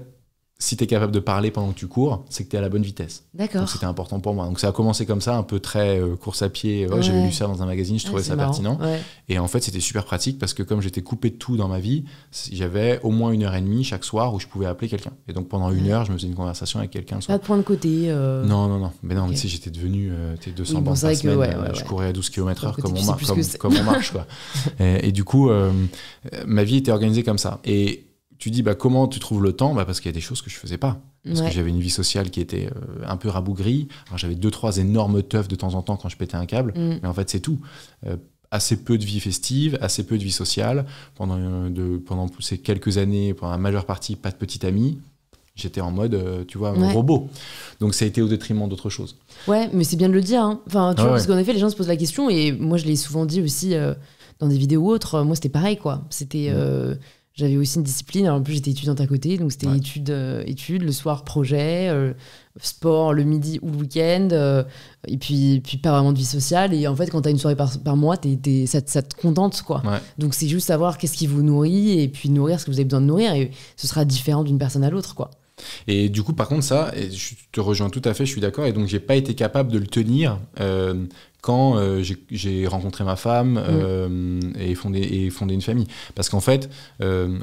si tu es capable de parler pendant que tu cours, c'est que tu es à la bonne vitesse. D'accord. Donc c'était important pour moi. Donc ça a commencé comme ça, un peu très course à pied. Ouais. J'avais lu ça dans un magazine, je trouvais ça marrant, pertinent. Ouais. Et en fait, c'était super pratique parce que comme j'étais coupé de tout dans ma vie, j'avais au moins 1h30 chaque soir où je pouvais appeler quelqu'un. Et donc pendant 1 heure, je me faisais une conversation avec quelqu'un le soir. Pas de point de côté Non. Mais non, mais tu sais, j'étais devenu 200 bandes par semaine. Je courais à 12 km/h comme on marche. Quoi. Et du coup, ma vie était organisée comme ça. Et tu dis comment tu trouves le temps, parce qu'il y a des choses que je faisais pas. Parce que j'avais une vie sociale qui était un peu rabougrie. Alors j'avais 2-3 énormes teufs de temps en temps quand je pétais un câble. Mais en fait, c'est tout. Assez peu de vie festive, assez peu de vie sociale. Pendant ces quelques années, pendant la majeure partie, pas de petite amie. J'étais en mode, tu vois, robot. Donc ça a été au détriment d'autres choses. Ouais, mais c'est bien de le dire. Hein. Enfin, tu vois, parce qu'en effet, les gens se posent la question. Et moi, je l'ai souvent dit aussi dans des vidéos ou autres. Moi, c'était pareil, quoi. C'était... J'avais aussi une discipline, alors en plus j'étais étudiante à côté, donc c'était études, le soir projet, sport le midi ou le week-end, et puis pas vraiment de vie sociale. Et en fait, quand t'as une soirée par mois, ça te contente, quoi. Ouais. Donc c'est juste savoir qu'est-ce qui vous nourrit, et puis nourrir ce que vous avez besoin de nourrir, et ce sera différent d'une personne à l'autre, quoi. Et du coup, par contre, ça, et je te rejoins tout à fait, je suis d'accord, et donc j'ai pas été capable de le tenir quand j'ai rencontré ma femme et fondé une famille. Parce qu'en fait,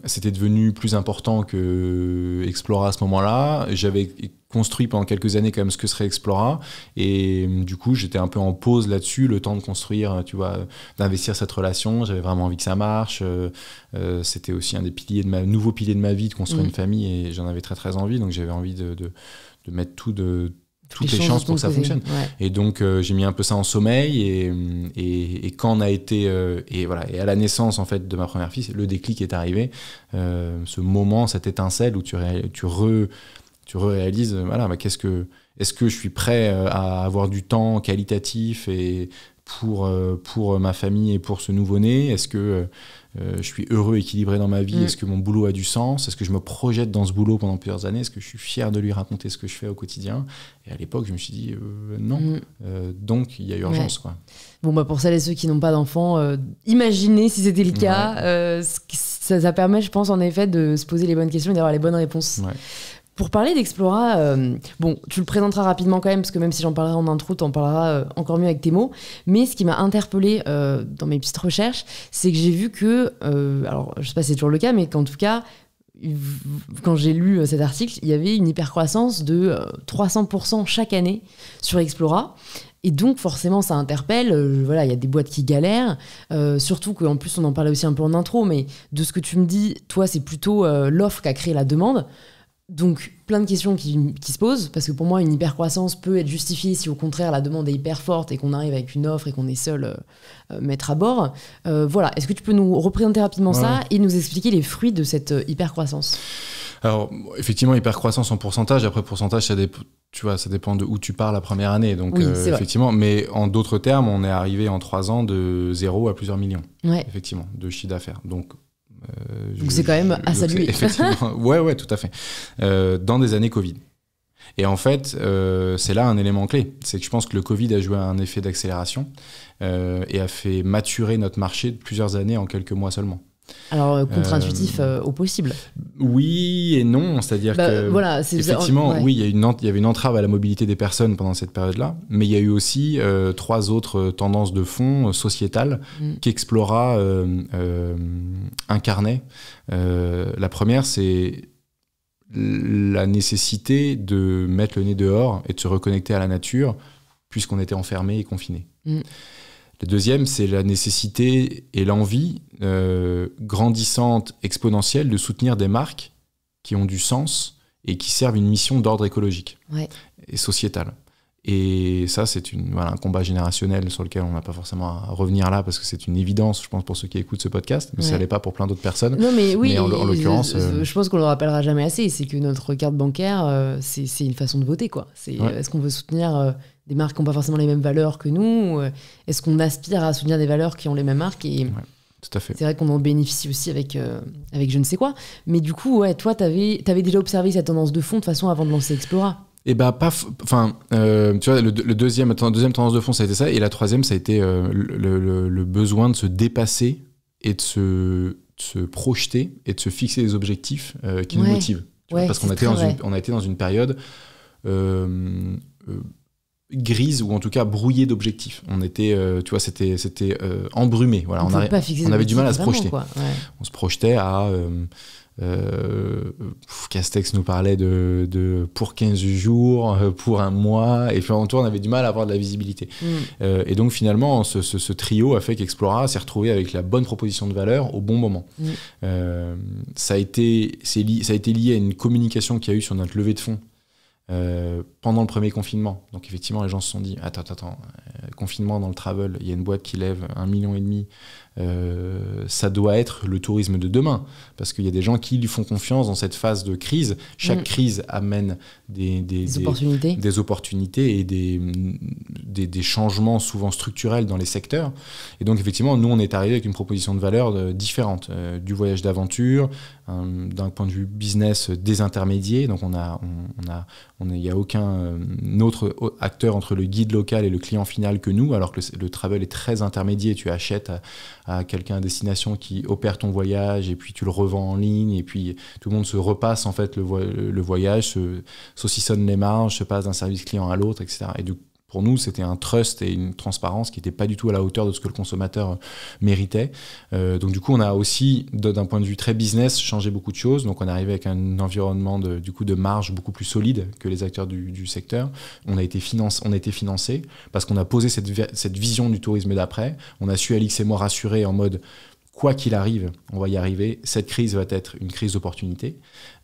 c'était devenu plus important que Explora à ce moment-là. J'avais construit pendant quelques années quand même ce que serait Explora, et du coup j'étais un peu en pause là-dessus, le temps de construire, tu vois, d'investir cette relation. J'avais vraiment envie que ça marche, c'était aussi un des nouveaux piliers de ma vie, de construire une famille, et j'en avais très très envie, donc j'avais envie de mettre toutes les chances pour que ça fonctionne. Ouais. Et donc j'ai mis un peu ça en sommeil, et quand on a été et à la naissance en fait de ma première fille, le déclic est arrivé, ce moment, cette étincelle où tu réalises, est-ce que je suis prêt à avoir du temps qualitatif et pour ma famille et pour ce nouveau-né? Est-ce que je suis heureux, équilibré dans ma vie? Est-ce que mon boulot a du sens? Est-ce que je me projette dans ce boulot pendant plusieurs années? Est-ce que je suis fier de lui raconter ce que je fais au quotidien? Et à l'époque, je me suis dit non. Donc, il y a urgence. Quoi. Bon, pour celles et ceux qui n'ont pas d'enfants, imaginez si c'était le cas. Ça permet, je pense, en effet, de se poser les bonnes questions et d'avoir les bonnes réponses. Ouais. Pour parler d'Explora, tu le présenteras rapidement quand même, parce que même si j'en parlerai en intro, t'en parleras encore mieux avec tes mots. Mais ce qui m'a interpellée dans mes petites recherches, c'est que j'ai vu que, alors je sais pas si c'est toujours le cas, mais qu'en tout cas, quand j'ai lu cet article, il y avait une hypercroissance de 300% chaque année sur Explora. Et donc forcément ça interpelle, il y a des boîtes qui galèrent, surtout qu'en plus on en parlait aussi un peu en intro, mais de ce que tu me dis, toi c'est plutôt l'offre qui a créé la demande. Donc, plein de questions qui se posent, parce que pour moi, une hypercroissance peut être justifiée si au contraire la demande est hyper forte et qu'on arrive avec une offre et qu'on est seul maître à bord. Est-ce que tu peux nous représenter rapidement ça et nous expliquer les fruits de cette hypercroissance ? Alors, effectivement, hypercroissance en pourcentage. Après, pourcentage, ça dépend de où tu pars la première année. Donc, effectivement, mais en d'autres termes, on est arrivé en 3 ans de 0 à plusieurs millions, effectivement, de chiffre d'affaires. Donc c'est quand même à saluer. Effectivement, ouais, tout à fait. Dans des années Covid. Et en fait, c'est là un élément clé. C'est que je pense que le Covid a joué un effet d'accélération et a fait maturer notre marché de plusieurs années en quelques mois seulement. Alors, contre-intuitif au possible. Oui et non, c'est-à-dire que voilà, effectivement, oui, il y avait une entrave à la mobilité des personnes pendant cette période-là, mais il y a eu aussi 3 autres tendances de fond sociétales qu'Explora incarnait. La première, c'est la nécessité de mettre le nez dehors et de se reconnecter à la nature, puisqu'on était enfermés et confinés. La deuxième, c'est la nécessité et l'envie grandissante, exponentielle, de soutenir des marques qui ont du sens et qui servent une mission d'ordre écologique et sociétal. Et ça, c'est un combat générationnel sur lequel on n'a pas forcément à revenir là, parce que c'est une évidence, je pense, pour ceux qui écoutent ce podcast, mais ça l'est pas pour plein d'autres personnes. Non, mais oui, mais en l'occurrence... Je pense qu'on le rappellera jamais assez, c'est que notre carte bancaire, c'est une façon de voter, quoi. Est-ce qu'on veut soutenir des marques qui n'ont pas forcément les mêmes valeurs que nous, est-ce qu'on aspire à soutenir des valeurs qui ont les mêmes marques tout à fait. C'est vrai qu'on en bénéficie aussi avec je ne sais quoi. Mais du coup, toi, t'avais déjà observé cette tendance de fond de façon avant de lancer Explora. Et tu vois, le deuxième tendance de fond, ça a été ça, et la troisième, ça a été le besoin de se dépasser et de se projeter et de se fixer des objectifs qui nous motivent. Parce qu'on a été dans une période grise, ou en tout cas brouillée d'objectifs. On était, tu vois, c'était embrumé. Voilà, on avait du mal à se projeter. On se projetait à... Castex nous parlait de pour 15 jours, pour un mois, et puis en tout on avait du mal à avoir de la visibilité. Et donc finalement, ce trio a fait qu'Explora s'est retrouvé avec la bonne proposition de valeur au bon moment. Ça a été lié à une communication qu'il y a eu sur notre levée de fonds pendant le premier confinement. Donc effectivement, les gens se sont dit attends, confinement dans le travel, il y a une boîte qui lève 1,5 million, ça doit être le tourisme de demain, parce qu'il y a des gens qui lui font confiance dans cette phase de crise. Chaque crise amène des opportunités et des changements souvent structurels dans les secteurs. Et donc effectivement, nous on est arrivé avec une proposition de valeur différente, du voyage d'aventure, d'un point de vue business désintermédié. Donc il n'y a aucun autre acteur entre le guide local et le client final que nous, alors que le travel est très intermédié. Tu achètes à quelqu'un à destination qui opère ton voyage, et puis tu le revends en ligne, et puis tout le monde se repasse en fait le voyage, se saucissonne les marges, se passe d'un service client à l'autre, etc. Et pour nous, c'était un trust et une transparence qui n'était pas du tout à la hauteur de ce que le consommateur méritait. Donc du coup, on a aussi, d'un point de vue très business, changé beaucoup de choses. Donc on est arrivé avec un environnement de marge beaucoup plus solide que les acteurs du secteur. On a été financé parce qu'on a posé cette vision du tourisme d'après. On a su, Alix et moi, rassurer en mode... Quoi qu'il arrive, on va y arriver. Cette crise va être une crise d'opportunité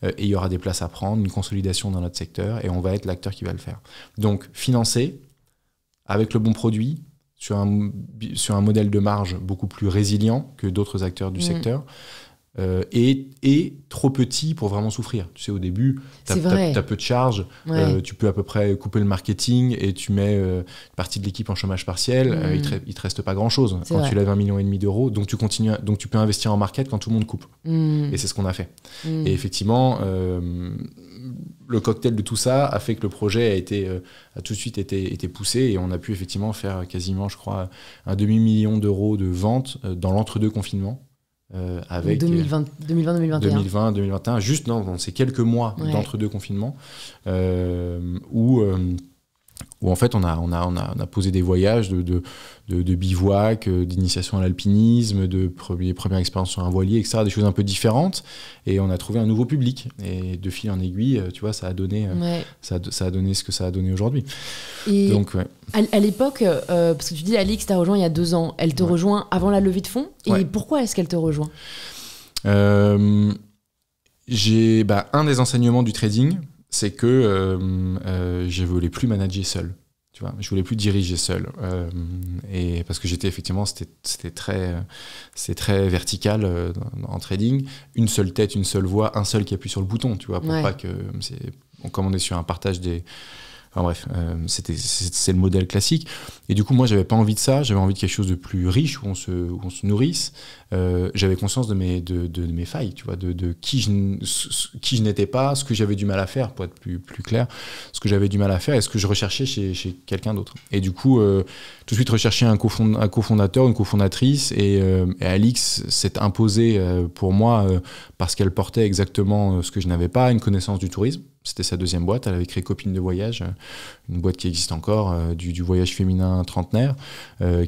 et il y aura des places à prendre, une consolidation dans notre secteur, et on va être l'acteur qui va le faire. Donc, financer avec le bon produit, sur un modèle de marge beaucoup plus résilient que d'autres acteurs du secteur, et trop petit pour vraiment souffrir. Tu sais, au début, tu as peu de charges, tu peux à peu près couper le marketing et tu mets une partie de l'équipe en chômage partiel, il te reste pas grand-chose quand tu lèves 1,5 million d'euros, donc tu peux investir en market quand tout le monde coupe. Et c'est ce qu'on a fait. Et effectivement, le cocktail de tout ça a fait que le projet a tout de suite été poussé, et on a pu effectivement faire quasiment, je crois, 1,5 million d'euros de ventes dans l'entre-deux confinements. Avec 2020-2021, juste dans ces quelques mois d'entre-deux confinements, où en fait on a posé des voyages de bivouac, d'initiation à l'alpinisme, de première expérience sur un voilier, etc., des choses un peu différentes, et on a trouvé un nouveau public, et de fil en aiguille, tu vois, ça a donné ça a donné ce que ça a donné aujourd'hui. Et donc à l'époque, parce que tu dis Alix t'a rejoint il y a 2 ans, elle te rejoint avant la levée de fonds, et pourquoi est-ce qu'elle te rejoint? J'ai un des enseignements du trading, c'est que je voulais plus manager seul. Tu vois, je voulais plus diriger seul. Et parce que c'était très vertical en trading. Une seule tête, une seule voix, un seul qui appuie sur le bouton, tu vois, pour pas que... Comme on est sur un partage des... Enfin bref, c'est le modèle classique. Et du coup, moi, j'avais pas envie de ça. J'avais envie de quelque chose de plus riche, où on se nourrisse. j'avais conscience de mes failles, tu vois, de qui je n'étais pas, ce que j'avais du mal à faire, pour être plus clair, ce que j'avais du mal à faire et ce que je recherchais chez quelqu'un d'autre. Et du coup, tout de suite rechercher un cofondateur, une cofondatrice, et Alix s'est imposée pour moi parce qu'elle portait exactement ce que je n'avais pas, une connaissance du tourisme. C'était sa deuxième boîte. Elle avait créé Copine de voyage, une boîte qui existe encore, du voyage féminin trentenaire,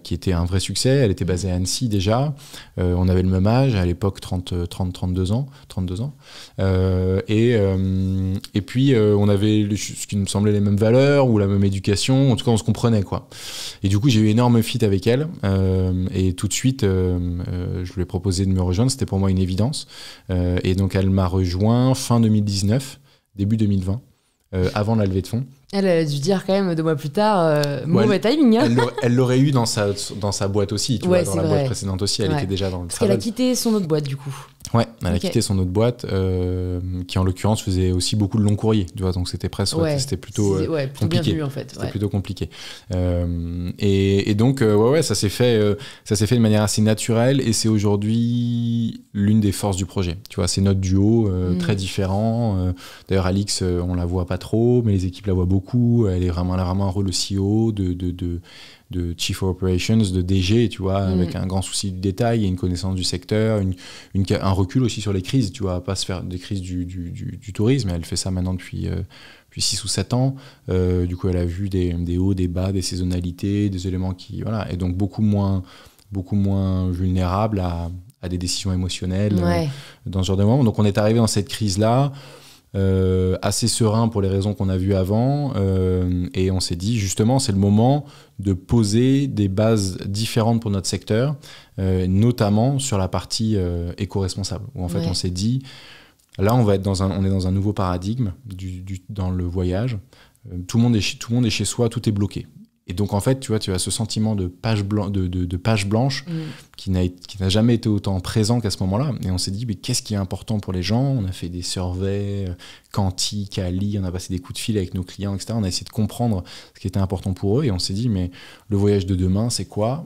qui était un vrai succès. Elle était basée à Annecy déjà. On avait le même âge, à l'époque 32 ans. Et puis, on avait ce qui me semblait les mêmes valeurs ou la même éducation. En tout cas, on se comprenait, quoi. Et du coup, j'ai eu énorme fit avec elle. Et tout de suite, je lui ai proposé de me rejoindre. C'était pour moi une évidence. Et donc, elle m'a rejoint fin 2019. Début 2020, avant la levée de fonds. Elle a dû dire quand même 2 mois plus tard, mauvais timing. Hein. Elle l'aurait eu dans sa boîte aussi, tu vois, dans la boîte précédente aussi, elle était déjà dans le Parce qu'elle a quitté son autre boîte du coup. Ouais, elle a quitté son autre boîte, qui en l'occurrence faisait aussi beaucoup de long courrier, tu vois, donc c'était presque, c'était plutôt compliqué. Bien vu, en fait. C'était plutôt compliqué. Et donc, ça s'est fait de manière assez naturelle, et c'est aujourd'hui l'une des forces du projet. Tu vois, c'est notre duo, très différent. D'ailleurs, Alix, on la voit pas trop, mais les équipes la voient beaucoup. Elle a vraiment un rôle de CEO, de Chief of Operations, de DG, tu vois, avec un grand souci du détail et une connaissance du secteur, un recul aussi sur les crises, tu vois, pas se faire des crises du tourisme. Elle fait ça maintenant depuis 6 ou 7 ans. Du coup, elle a vu des hauts, des bas, des saisonnalités, des éléments qui... Voilà, et donc beaucoup moins vulnérable à des décisions émotionnelles dans ce genre de moment. Donc, on est arrivé dans cette crise-là, assez serein pour les raisons qu'on a vues avant, et on s'est dit justement c'est le moment de poser des bases différentes pour notre secteur, notamment sur la partie éco-responsable, où en fait on s'est dit là on est dans un nouveau paradigme dans le voyage. Tout le monde est chez soi, tout est bloqué. Et donc, en fait, tu vois, tu as ce sentiment de page blanche qui n'a jamais été autant présent qu'à ce moment-là. Et on s'est dit, mais qu'est-ce qui est important pour les gens ? On a fait des surveys, Quanti, Cali, on a passé des coups de fil avec nos clients, etc. On a essayé de comprendre ce qui était important pour eux. Et on s'est dit, mais le voyage de demain, c'est quoi ?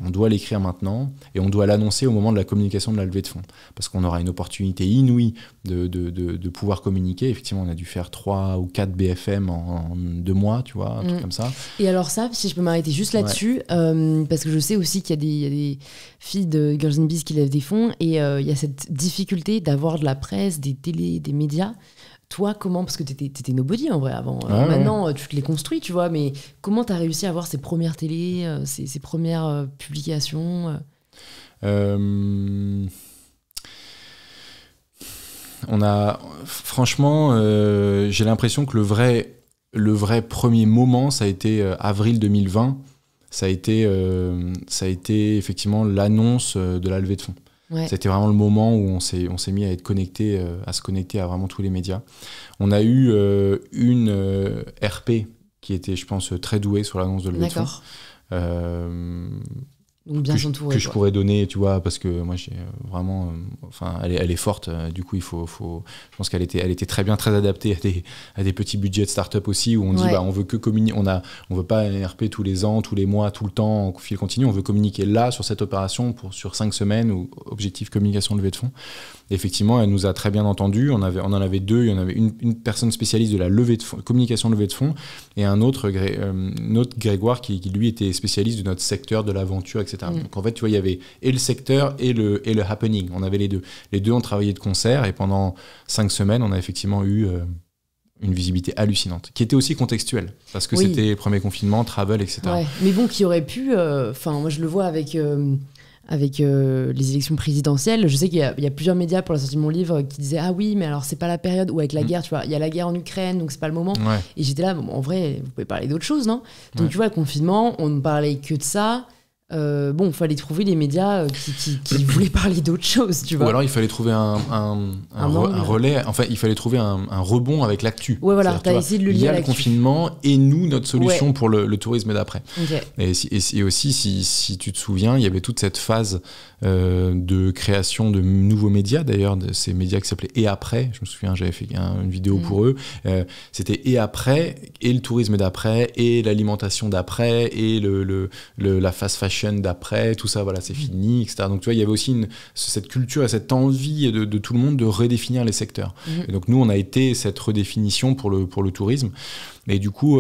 On doit l'écrire maintenant et on doit l'annoncer au moment de la communication de la levée de fonds. Parce qu'on aura une opportunité inouïe de pouvoir communiquer. Effectivement, on a dû faire 3 ou 4 BFM en 2 mois, tu vois, un truc comme ça. Et alors ça, si je peux m'arrêter juste là-dessus, parce que je sais aussi qu'il y a des filles de Girls in Biz qui lèvent des fonds, et il y a cette difficulté d'avoir de la presse, des télés, des médias. Toi, comment, parce que t'étais nobody en vrai avant, maintenant tu te les construis, tu vois, mais comment t'as réussi à avoir ces premières télés, ces premières publications On a, franchement, j'ai l'impression que le vrai premier moment, ça a été avril 2020. Ça a été effectivement l'annonce de la levée de fonds. C'était vraiment le moment où on s'est mis à se connecter à vraiment tous les médias. On a eu une RP qui était, je pense, très douée sur l'annonce de levée de fonds. Donc bien s'entourer. Que je pourrais donner, tu vois, parce que moi j'ai vraiment, elle est forte. Du coup, je pense qu'elle était très bien, très adaptée à des petits budgets de start-up aussi, où on dit, on veut que communiquer, on veut pas un RP tous les ans, tous les mois, tout le temps, en fil continu. On veut communiquer là sur cette opération sur 5 semaines, ou objectif communication levée de fonds. Et effectivement, elle nous a très bien entendus. On en avait 2. Il y en avait une personne spécialiste de la levée de fonds, communication levée de fonds, et un autre Grégoire qui lui était spécialiste de notre secteur de l'aventure, etc. Donc en fait, tu vois, il y avait et le secteur et le happening. On avait les deux. Les deux ont travaillé de concert, et pendant 5 semaines, on a effectivement eu une visibilité hallucinante, qui était aussi contextuelle, parce que c'était le premier confinement, travel, etc. Ouais. Mais bon, qui aurait pu... moi, je le vois avec les élections présidentielles. Je sais qu'il y a plusieurs médias pour la sortie de mon livre qui disaient « Ah oui, mais alors c'est pas la période » ou avec la guerre, tu vois, il y a la guerre en Ukraine, donc c'est pas le moment. Et j'étais là, en vrai, vous pouvez parler d'autre chose, non ? Donc tu vois, le confinement, on ne parlait que de ça. Il fallait trouver les médias qui voulaient parler d'autre chose, tu vois. Ou alors il fallait trouver un relais, enfin il fallait trouver un rebond avec l'actu. Ouais, voilà, t'as essayé de le lier à l'actu. Il y a le confinement et nous, notre solution pour le tourisme d'après. Okay. Et aussi, si tu te souviens, il y avait toute cette phase de création de nouveaux médias, d'ailleurs, de ces médias qui s'appelaient Et Après. Je me souviens, j'avais fait une vidéo pour eux. C'était Et Après, et le tourisme d'après, et l'alimentation d'après, et la fast fashion fashion d'après, tout ça, voilà, c'est fini, etc. Donc tu vois, il y avait aussi cette culture et cette envie de tout le monde de redéfinir les secteurs. Et donc nous, on a été cette redéfinition pour le tourisme. Et du coup,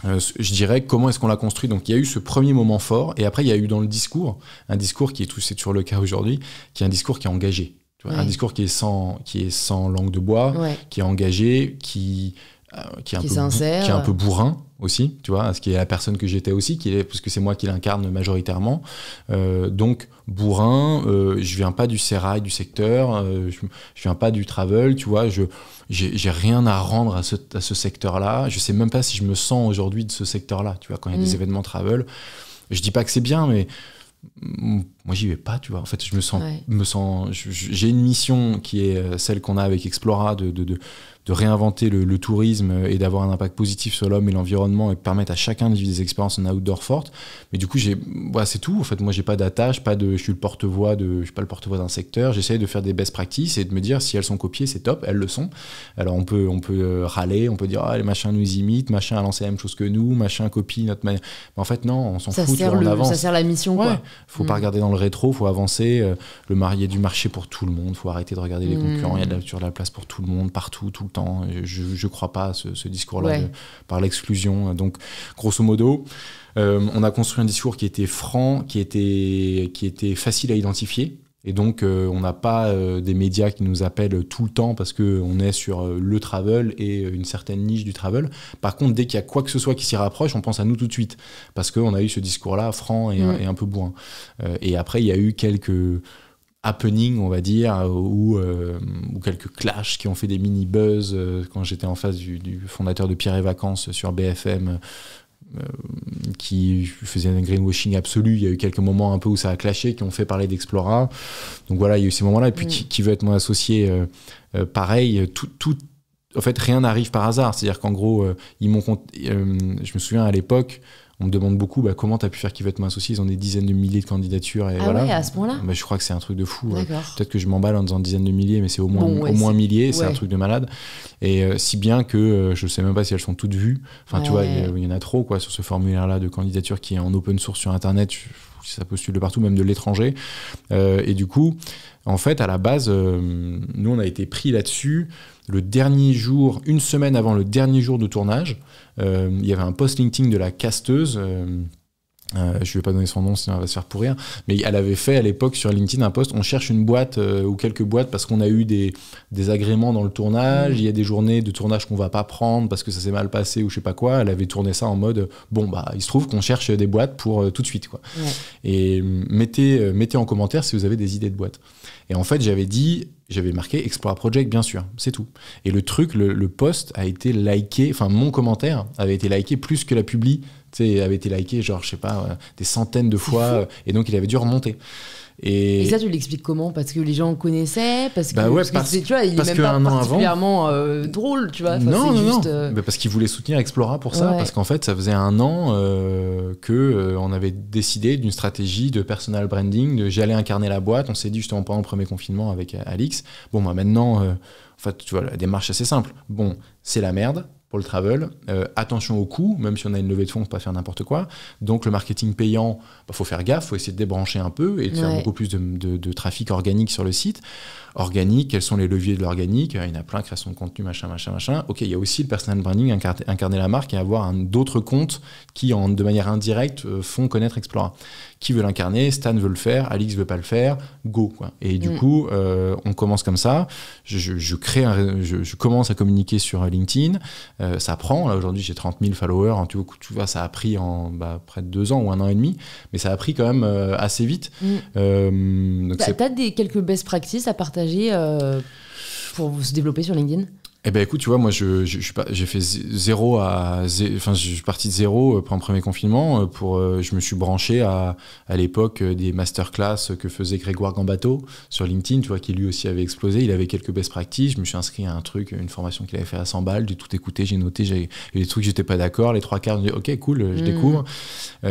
je dirais comment est-ce qu'on l'a construit. Donc il y a eu ce premier moment fort, et après il y a eu dans le discours, un discours qui est toujours le cas aujourd'hui, qui est un discours qui est engagé. Tu vois, un discours qui est sans langue de bois, qui est engagé, qui est un peu bourrin aussi, tu vois, ce qui est la personne que j'étais aussi, parce que c'est moi qui l'incarne majoritairement. Donc bourrin, je viens pas du sérail, du secteur, je viens pas du travel, tu vois, j'ai rien à rendre à ce secteur-là. Je sais même pas si je me sens aujourd'hui de ce secteur-là, tu vois, quand il y a des événements travel. Je dis pas que c'est bien, mais moi j'y vais pas, tu vois. En fait, j'ai une mission qui est celle qu'on a avec Explora de réinventer le tourisme et d'avoir un impact positif sur l'homme et l'environnement et de permettre à chacun de vivre des expériences en outdoor fortes. Mais du coup, c'est tout. En fait, moi, j'ai pas d'attache, je suis pas le porte-voix d'un secteur. J'essaie de faire des best practices et de me dire si elles sont copiées, c'est top, elles le sont. Alors on peut râler, on peut dire les machins nous imitent, machin a lancé la même chose que nous, machin copie notre manière. Mais en fait, non, on s'en fout, on avance. Ça sert la mission, quoi. Faut pas regarder dans le rétro, faut avancer. Il y a du marché pour tout le monde, faut arrêter de regarder les concurrents. Il y a sur la place pour tout le monde, partout, tout le temps. Je crois pas à ce discours-là par l'exclusion. Donc, grosso modo, on a construit un discours qui était franc, qui était facile à identifier. Et donc, on n'a pas des médias qui nous appellent tout le temps parce qu'on est sur le travel et une certaine niche du travel. Par contre, dès qu'il y a quoi que ce soit qui s'y rapproche, on pense à nous tout de suite parce qu'on a eu ce discours-là franc et un peu bourrin. Et après, il y a eu quelques happening, on va dire, ou quelques clashs qui ont fait des mini-buzz quand j'étais en face du fondateur de Pierre et Vacances sur BFM qui faisait un greenwashing absolu. Il y a eu quelques moments un peu où ça a clashé, qui ont fait parler d'Explora. Donc voilà, il y a eu ces moments-là. Et puis qui veut être mon associé, pareil, en fait, rien n'arrive par hasard. C'est-à-dire qu'en gros, je me souviens à l'époque, on me demande beaucoup comment tu as pu faire qui veut être mon associé. Ils ont des dizaines de milliers de candidatures. Et voilà. Ouais, à ce point-là Je crois que c'est un truc de fou. Peut-être que je m'emballe en disant dizaines de milliers, mais c'est au moins milliers. C'est un truc de malade. Et si bien que je ne sais même pas si elles sont toutes vues. Enfin, tu vois, il y en a trop quoi, sur ce formulaire-là de candidature qui est en open source sur Internet. Ça postule de partout, même de l'étranger. Et du coup, en fait, à la base, nous, on a été pris là-dessus le dernier jour, une semaine avant le dernier jour de tournage. Il y avait un post LinkedIn de la casteuse. Je ne vais pas donner son nom sinon elle va se faire pourrir, mais elle avait fait à l'époque sur LinkedIn un post, on cherche une boîte ou quelques boîtes parce qu'on a eu des agréments dans le tournage, il y a des journées de tournage qu'on va pas prendre parce que ça s'est mal passé ou je sais pas quoi. Elle avait tourné ça en mode il se trouve qu'on cherche des boîtes pour tout de suite quoi. Et mettez en commentaire si vous avez des idées de boîtes. Et en fait j'avais marqué Explora Project, bien sûr, c'est tout. Et le truc, le post a été liké, enfin mon commentaire avait été liké plus que la publi, avait été liké genre, je sais pas, des centaines de fois, et donc il avait dû remonter. Et ça, tu l'expliques comment? Parce que les gens connaissaient, parce que, tu vois, il est même pas particulièrement drôle, tu vois. Non. Parce qu'ils voulaient soutenir Explora pour ça, parce qu'en fait, ça faisait un an qu'on avait décidé d'une stratégie de personal branding, j'allais incarner la boîte. On s'est dit justement pendant le premier confinement avec Alix, maintenant, en fait, tu vois, la démarche assez simple. C'est la merde pour le travel, attention aux coûts, même si on a une levée de fonds, faut pas faire n'importe quoi. Donc le marketing payant, faut faire gaffe, faut essayer de débrancher un peu et de faire beaucoup plus de trafic organique sur le site. Organique, quels sont les leviers de l'organique? Il y en a plein, création de contenu, machin. Ok, il y a aussi le personal branding, incarner la marque et avoir d'autres comptes qui, de manière indirecte, font connaître Explora. Qui veut l'incarner? Stan veut le faire, Alix veut pas le faire, go quoi. Et du coup, on commence comme ça. Je commence à communiquer sur LinkedIn. Ça prend. Là aujourd'hui, j'ai 30 000 followers. Tu vois, ça a pris en près de 2 ans ou 1 an et demi, mais ça a pris quand même assez vite. Donc t'as quelques best practices à partager pour se développer sur LinkedIn? Eh ben écoute, tu vois, moi j'ai fait je suis parti de zéro pour un premier confinement. Je me suis branché à l'époque des masterclass que faisait Grégoire Gambato sur LinkedIn, tu vois, qui lui aussi avait explosé. Il avait quelques best practices. Je me suis inscrit à une formation qu'il avait fait à 100 balles. J'ai tout écouté, j'ai noté. Il y a des trucs que j'étais pas d'accord. Les 3/4, j'ai dit ok, cool, je découvre.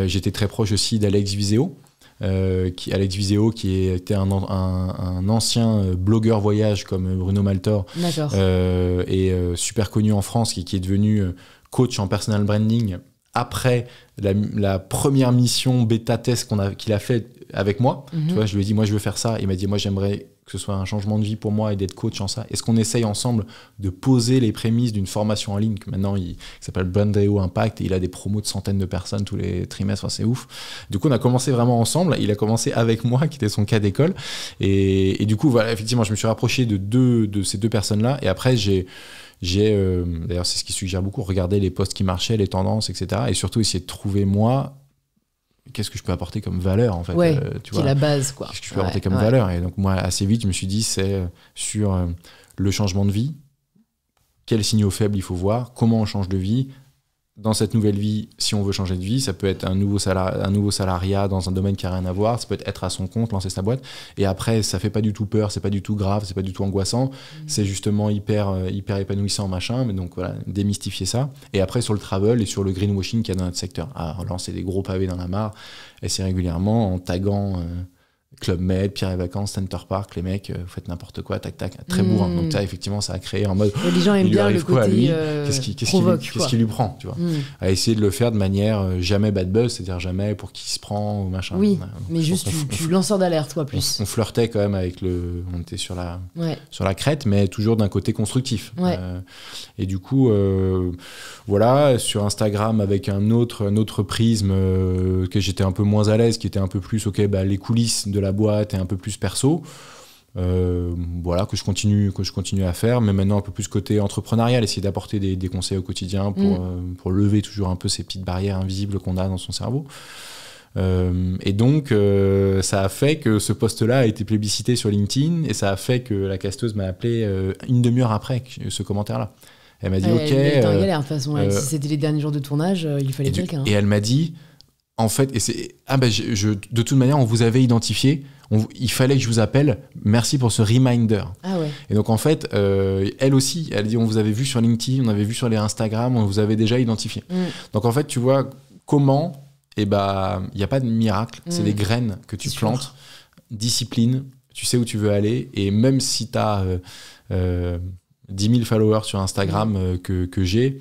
J'étais très proche aussi d'Alex Viseo. Alex Viseo qui était un ancien blogueur voyage comme Bruno Maltor et super connu en France qui est devenu coach en personal branding après la première mission bêta-test qu'il a fait avec moi. Tu vois, je lui ai dit, moi, je veux faire ça. Il m'a dit, moi, j'aimerais que ce soit un changement de vie pour moi et d'être coach en ça. Est-ce qu'on essaye ensemble de poser les prémices d'une formation en ligne que maintenant, il s'appelle Brandeo Impact et il a des promos de centaines de personnes tous les trimestres. Enfin, c'est ouf. Du coup, on a commencé vraiment ensemble. Il a commencé avec moi, qui était son cas d'école. Et du coup, voilà, effectivement, je me suis rapproché de ces deux personnes-là. Et après, d'ailleurs, c'est ce qui suggère beaucoup, regarder les posts qui marchaient, les tendances, etc. Et surtout, essayer de trouver, moi, qu'est-ce que je peux apporter comme valeur, en fait. Ouais, tu qui vois, est la base, quoi. Qu'est-ce que je peux apporter comme valeur. Et donc, moi, assez vite, je me suis dit, c'est sur le changement de vie, quels signaux faibles il faut voir, comment on change de vie. Dans cette nouvelle vie, si on veut changer de vie, ça peut être un nouveau salariat dans un domaine qui n'a rien à voir, ça peut être à son compte, lancer sa boîte. Et après, ça fait pas du tout peur, c'est pas du tout grave, c'est pas du tout angoissant, c'est justement hyper épanouissant, machin. Mais donc voilà, démystifier ça. Et après, sur le travel et sur le greenwashing qu'il y a dans notre secteur, à lancer des gros pavés dans la mare, assez régulièrement, en taguant Club Med, Pierre et Vacances, Center Park, les mecs, vous faites n'importe quoi, tac, tac, très bourrin. Donc ça, effectivement, ça a créé en mode... Les gens aiment bien le côté qu'est-ce qui lui prend, tu vois, à essayer de le faire de manière jamais bad buzz, c'est-à-dire jamais pour qui se prend ou machin. Oui, mais juste tu lanceur d'alerte, toi, plus. On flirtait quand même avec on était sur la crête, mais toujours d'un côté constructif. Et du coup, voilà, sur Instagram, avec un autre prisme que j'étais un peu moins à l'aise, qui était un peu plus, les coulisses de la boîte et un peu plus perso, voilà, que je continue à faire, mais maintenant un peu plus côté entrepreneurial, essayer d'apporter des conseils au quotidien pour lever toujours un peu ces petites barrières invisibles qu'on a dans son cerveau. Et donc ça a fait que ce post-là a été plébiscité sur LinkedIn, et ça a fait que la casteuse m'a appelé une demi-heure après ce commentaire-là. Elle m'a dit ok. Elle était en galère, de toute façon. Si c'était les derniers jours de tournage, il fallait quelqu'un. Et elle m'a dit, en fait, de toute manière, on vous avait identifié. Il fallait que je vous appelle. Merci pour ce reminder. Ah ouais. Et donc, en fait, elle aussi, elle dit, on vous avait vu sur LinkedIn, on avait vu sur les Instagram, on vous avait déjà identifié. Donc, en fait, tu vois comment, il n'y a pas de miracle. C'est des graines que tu plantes. Discipline, tu sais où tu veux aller. Et même si tu as 10 000 followers sur Instagram que j'ai,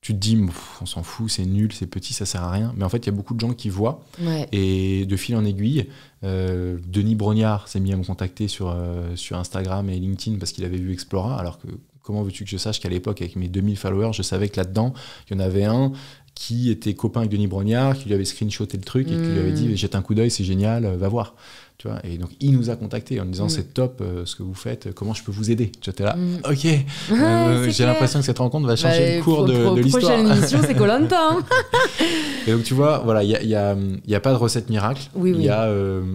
tu te dis, on s'en fout, c'est nul, c'est petit, ça sert à rien. Mais en fait, il y a beaucoup de gens qui voient. Et de fil en aiguille, Denis Brognard s'est mis à me contacter sur Instagram et LinkedIn parce qu'il avait vu Explora. Alors que comment veux-tu que je sache qu'à l'époque, avec mes 2000 followers, je savais que là-dedans, il y en avait un qui était copain avec Denis Brognard, qui lui avait screenshoté le truc et qui lui avait dit, jette un coup d'œil, c'est génial, va voir. Tu vois, et donc il nous a contactés en nous disant c'est top ce que vous faites, comment je peux vous aider. Tu étais là, ok, j'ai l'impression que cette rencontre va changer le cours de l'histoire. Prochaine émission, c'est Koh-Lanta. Et donc tu vois, voilà, il y a pas de recette miracle. Il y a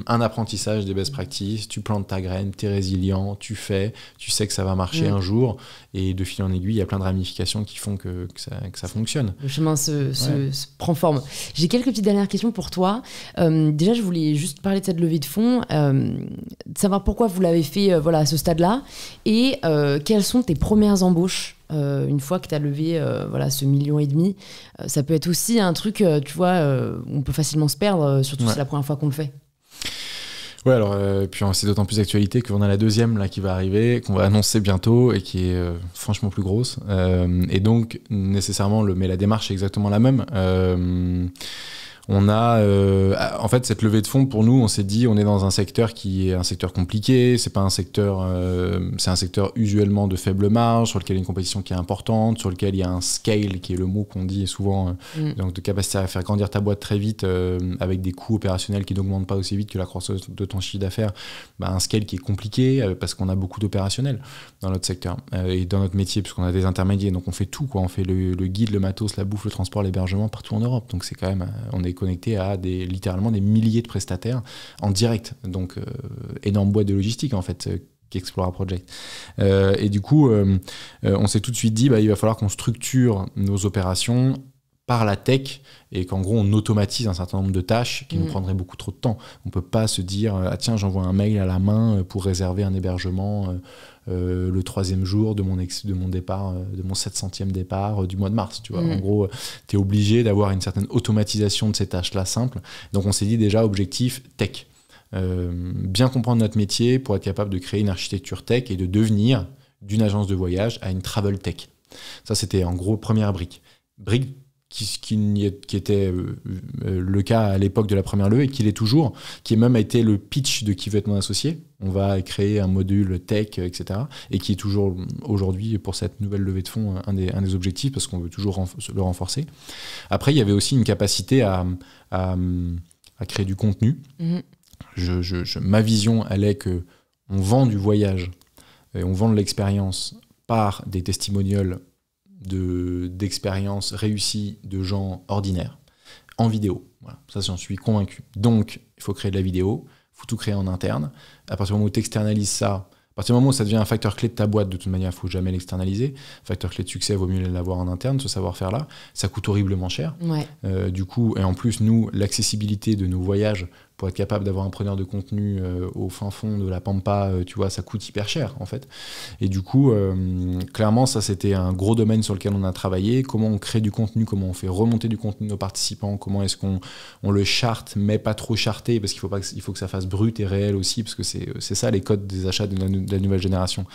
un apprentissage des best practices. Tu plantes ta graine, tu es résilient, tu sais que ça va marcher un jour, et de fil en aiguille, il y a plein de ramifications qui font que ça fonctionne. Le chemin se prend forme. J'ai quelques petites dernières questions pour toi. Déjà, je voulais juste parler de cette levée de fonds. De savoir pourquoi vous l'avez fait à ce stade-là, et quelles sont tes premières embauches une fois que tu as levé ce 1,5 million. Ça peut être aussi un truc, tu vois, on peut facilement se perdre, surtout si c'est la première fois qu'on le fait. Ouais, alors, puis c'est d'autant plus d'actualité qu'on a la deuxième là, qui va arriver, qu'on va annoncer bientôt et qui est franchement plus grosse. Et donc, nécessairement, mais la démarche est exactement la même. On a, en fait, cette levée de fonds, pour nous, on s'est dit, on est dans un secteur qui est un secteur compliqué, c'est pas un secteur, c'est un secteur usuellement de faible marge, sur lequel il y a une compétition qui est importante, sur lequel il y a un scale, qui est le mot qu'on dit souvent, donc de capacité à faire grandir ta boîte très vite, avec des coûts opérationnels qui n'augmentent pas aussi vite que la croissance de ton chiffre d'affaires, un scale qui est compliqué, parce qu'on a beaucoup d'opérationnels dans notre secteur, et dans notre métier, puisqu'on a des intermédiaires, donc on fait tout, quoi. On fait le guide, le matos, la bouffe, le transport, l'hébergement, partout en Europe, donc c'est quand même, on est connecté à littéralement des milliers de prestataires en direct, donc énorme boîte de logistique en fait qu'Explora Project, et du coup on s'est tout de suite dit il va falloir qu'on structure nos opérations par la tech, et qu'en gros on automatise un certain nombre de tâches qui nous prendraient beaucoup trop de temps. On peut pas se dire tiens, j'envoie un mail à la main pour réserver un hébergement le 3e jour de mon départ, de mon 700e départ du mois de mars, tu vois. En gros, tu es obligé d'avoir une certaine automatisation de ces tâches-là simples. Donc on s'est dit déjà objectif tech. Bien comprendre notre métier pour être capable de créer une architecture tech et de devenir d'une agence de voyage à une travel tech. Ça, c'était en gros première brique. Brique qui était le cas à l'époque de la première levée, et qui l'est toujours, qui a même été le pitch de Qui veut être mon associé. On va créer un module tech, etc. Et qui est toujours aujourd'hui, pour cette nouvelle levée de fonds, un des objectifs, parce qu'on veut toujours le renforcer. Après, il y avait aussi une capacité à créer du contenu. Ma vision, elle est qu'on vend du voyage, et on vend de l'expérience par des testimonials d'expériences réussies de gens ordinaires en vidéo. Voilà, ça, j'en suis convaincu. Donc, il faut créer de la vidéo, il faut tout créer en interne. À partir du moment où tu externalises ça, à partir du moment où ça devient un facteur clé de ta boîte, de toute manière, il ne faut jamais l'externaliser. Facteur clé de succès, il vaut mieux l'avoir en interne, ce savoir-faire-là. Ça coûte horriblement cher. Ouais. Du coup, et en plus, nous, l'accessibilité de nos voyages, pour être capable d'avoir un preneur de contenu au fin fond de la Pampa, tu vois, ça coûte hyper cher, en fait. Et du coup, clairement, ça, c'était un gros domaine sur lequel on a travaillé. Comment on crée du contenu, comment on fait remonter du contenu de nos participants, comment est-ce qu'on le charte, mais pas trop charté, parce qu'il faut que ça fasse brut et réel aussi, parce que c'est ça les codes des achats de la nouvelle génération.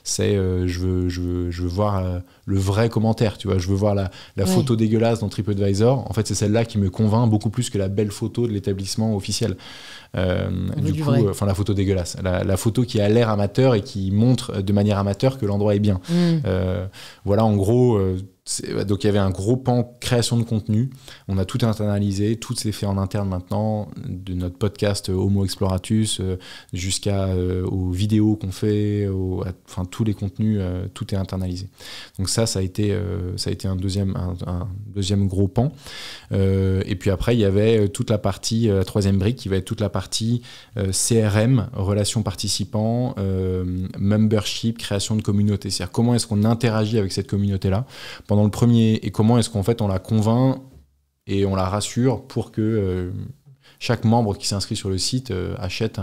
C'est je veux voir le vrai commentaire, tu vois. Je veux voir la photo dégueulasse dans TripAdvisor. En fait, c'est celle-là qui me convainc beaucoup plus que la belle photo de l'établissement officiel. Du coup, la photo dégueulasse, la photo qui a l'air amateur et qui montre de manière amateur que l'endroit est bien. Voilà, en gros, donc il y avait un gros pan création de contenu. On a tout internalisé, tout s'est fait en interne maintenant, de notre podcast Homo Exploratus aux vidéos qu'on fait, tous les contenus, tout est internalisé. Donc ça a été un deuxième gros pan. Et puis après, il y avait toute la partie, la troisième brique, qui va être toute la partie CRM, relations participants, membership, création de communauté. C'est-à-dire comment est-ce qu'on interagit avec cette communauté-là pendant le premier, et comment est-ce qu'en fait on la convainc et on la rassure pour que chaque membre qui s'inscrit sur le site achète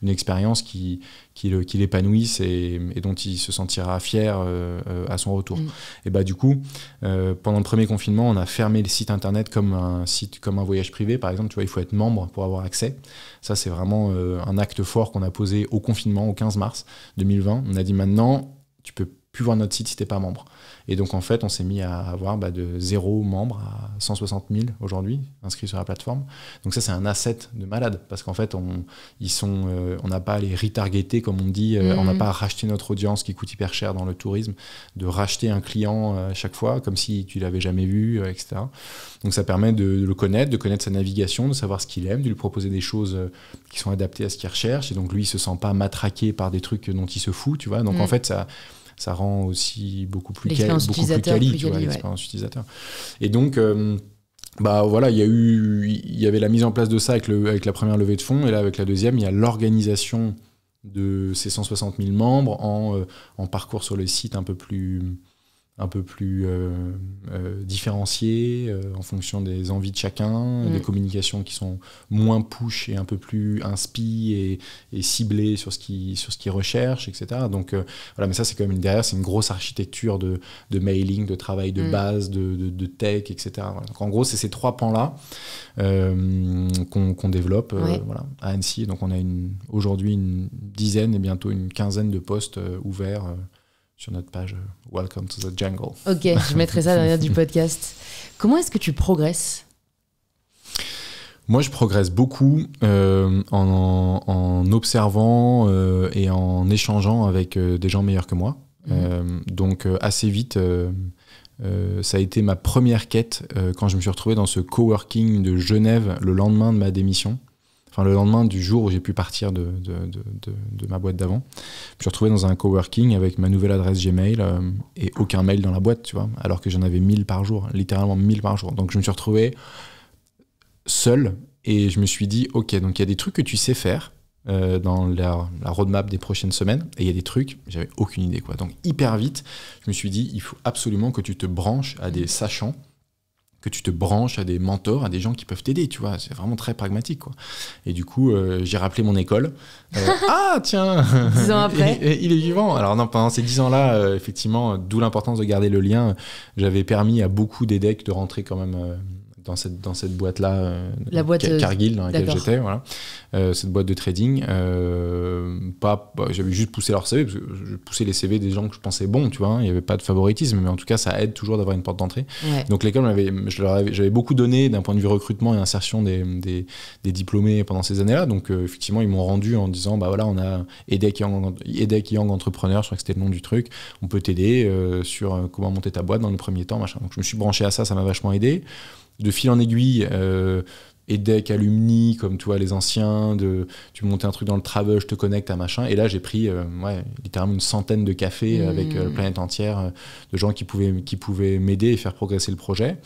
une expérience qui l'épanouisse et dont il se sentira fier à son retour. Et bah du coup, pendant le premier confinement, on a fermé le site internet comme un voyage privé, par exemple. Tu vois, il faut être membre pour avoir accès. Ça, c'est vraiment un acte fort qu'on a posé au confinement, au 15 mars 2020. On a dit maintenant, tu peux plus voir notre site si t'es pas membre. Et donc en fait, on s'est mis à avoir de 0 membres à 160 000 aujourd'hui inscrits sur la plateforme. Donc ça, c'est un asset de malade, parce qu'en fait, on n'a pas à les retargeter, comme on dit, on n'a pas à racheter notre audience qui coûte hyper cher dans le tourisme, de racheter un client à chaque fois, comme si tu l'avais jamais vu, etc. Donc ça permet de le connaître, de connaître sa navigation, de savoir ce qu'il aime, de lui proposer des choses qui sont adaptées à ce qu'il recherche. Et donc lui, il se sent pas matraqué par des trucs dont il se fout, tu vois. Donc en fait, ça rend aussi beaucoup plus quali, tu vois, l'expérience utilisateur. Et donc, voilà, il y avait la mise en place de ça avec la première levée de fonds, et là, avec la deuxième, il y a l'organisation de ces 160 000 membres en parcours sur le site un peu plus différencié en fonction des envies de chacun, des communications qui sont moins push et un peu plus inspi et ciblées sur ce qu'ils recherchent, etc. Donc voilà, mais ça c'est quand même derrière, c'est une grosse architecture de mailing, de travail de base, de tech, etc. Voilà. Donc en gros, c'est ces 3 pans-là qu'on développe voilà, à Annecy. Donc on a aujourd'hui une dizaine et bientôt une quinzaine de postes ouverts sur notre page Welcome to the Jungle. Ok, je mettrai ça derrière du podcast. Comment est-ce que tu progresses ? Moi, je progresse beaucoup en observant et en échangeant avec des gens meilleurs que moi. Donc, assez vite, ça a été ma première quête quand je me suis retrouvé dans ce coworking de Genève le lendemain de ma démission. Enfin, le lendemain du jour où j'ai pu partir de ma boîte d'avant. Je me suis retrouvé dans un coworking avec ma nouvelle adresse Gmail et aucun mail dans la boîte, tu vois, alors que j'en avais 1000 par jour, littéralement 1000 par jour. Donc je me suis retrouvé seul et je me suis dit, ok, donc il y a des trucs que tu sais faire dans la roadmap des prochaines semaines, et il y a des trucs, j'avais aucune idée, quoi. Donc hyper vite, je me suis dit, il faut absolument que tu te branches à des sachants, que tu te branches à des mentors, à des gens qui peuvent t'aider, tu vois. C'est vraiment très pragmatique, quoi. Et du coup, j'ai rappelé mon école. Ah, tiens 10 ans après. Il est vivant. Alors non, pendant ces 10 ans-là, effectivement, d'où l'importance de garder le lien. J'avais permis à beaucoup d'EDEC de rentrer quand même dans cette boîte-là, la boîte Cargill, dans laquelle d'accord. j'étais, voilà. Cette boîte de trading. J'avais juste poussé leur CV, parce que je poussais les CV des gens que je pensais bons, tu vois. Il n'y avait pas de favoritisme, mais en tout cas, ça aide toujours d'avoir une porte d'entrée. Ouais. Donc l'école, j'avais beaucoup donné d'un point de vue recrutement et insertion des diplômés pendant ces années-là. Donc effectivement, ils m'ont rendu en disant, bah voilà, on a EDEC Young Entrepreneur, je crois que c'était le nom du truc. On peut t'aider sur comment monter ta boîte dans le premier temps, machin. Donc je me suis branché à ça m'a vachement aidé. De fil en aiguille, EDEC, alumni, comme toi, les anciens, tu montais un truc dans le travel, je te connecte à machin. Et là, j'ai pris littéralement une centaine de cafés avec la planète entière de gens qui pouvaient m'aider et faire progresser le projet.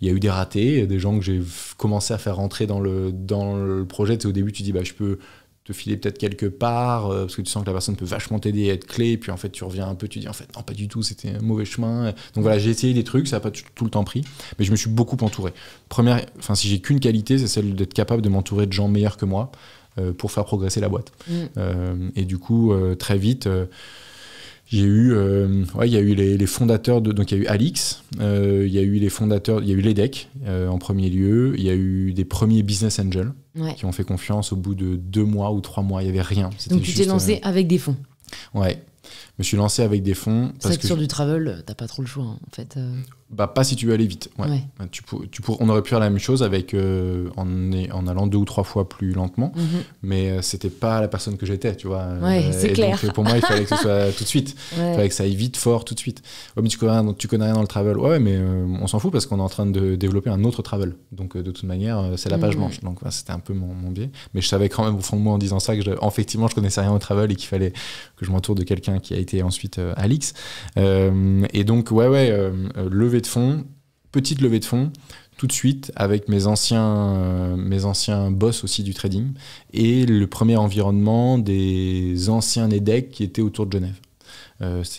Il y a eu des ratés, des gens que j'ai commencé à faire rentrer dans le projet. Tu sais, au début, tu dis, bah, je peux te filer peut-être quelque part, parce que tu sens que la personne peut vachement t'aider et être clé, puis en fait tu reviens un peu, tu dis en fait non pas du tout, c'était un mauvais chemin. Donc voilà, j'ai essayé des trucs, ça n'a pas tout le temps pris, mais je me suis beaucoup entouré. Si j'ai qu'une qualité, c'est celle d'être capable de m'entourer de gens meilleurs que moi pour faire progresser la boîte. Et du coup, très vite... il y a eu les fondateurs donc il y a eu Alix, il y a eu les fondateurs, il y a eu l'EDEC en premier lieu, il y a eu des premiers business angels qui ont fait confiance au bout de 2 mois ou 3 mois, il y avait rien. Donc tu t'es lancé avec des fonds. Ouais, je me suis lancé avec des fonds. C'est vrai que sur du travel, t'as pas trop le choix en fait. Bah, pas si tu veux aller vite. Ouais. On aurait pu faire la même chose avec, en allant 2 ou 3 fois plus lentement, mais c'était pas la personne que j'étais, tu vois. C'est clair. Donc, pour moi, il fallait que ce soit tout de suite. Il fallait que ça aille vite, fort, tout de suite. Ouais, mais tu connais rien dans le travel. Ouais, mais on s'en fout parce qu'on est en train de développer un autre travel. Donc, de toute manière, c'est la page blanche. Donc, c'était un peu mon biais. Mais je savais quand même au fond de moi en disant ça que effectivement, je connaissais rien au travel et qu'il fallait que je m'entoure de quelqu'un qui a été ensuite Alix. Et donc, levée de fonds, petite levée de fonds, tout de suite avec mes anciens boss aussi du trading et le premier environnement des anciens EDEC qui étaient autour de Genève.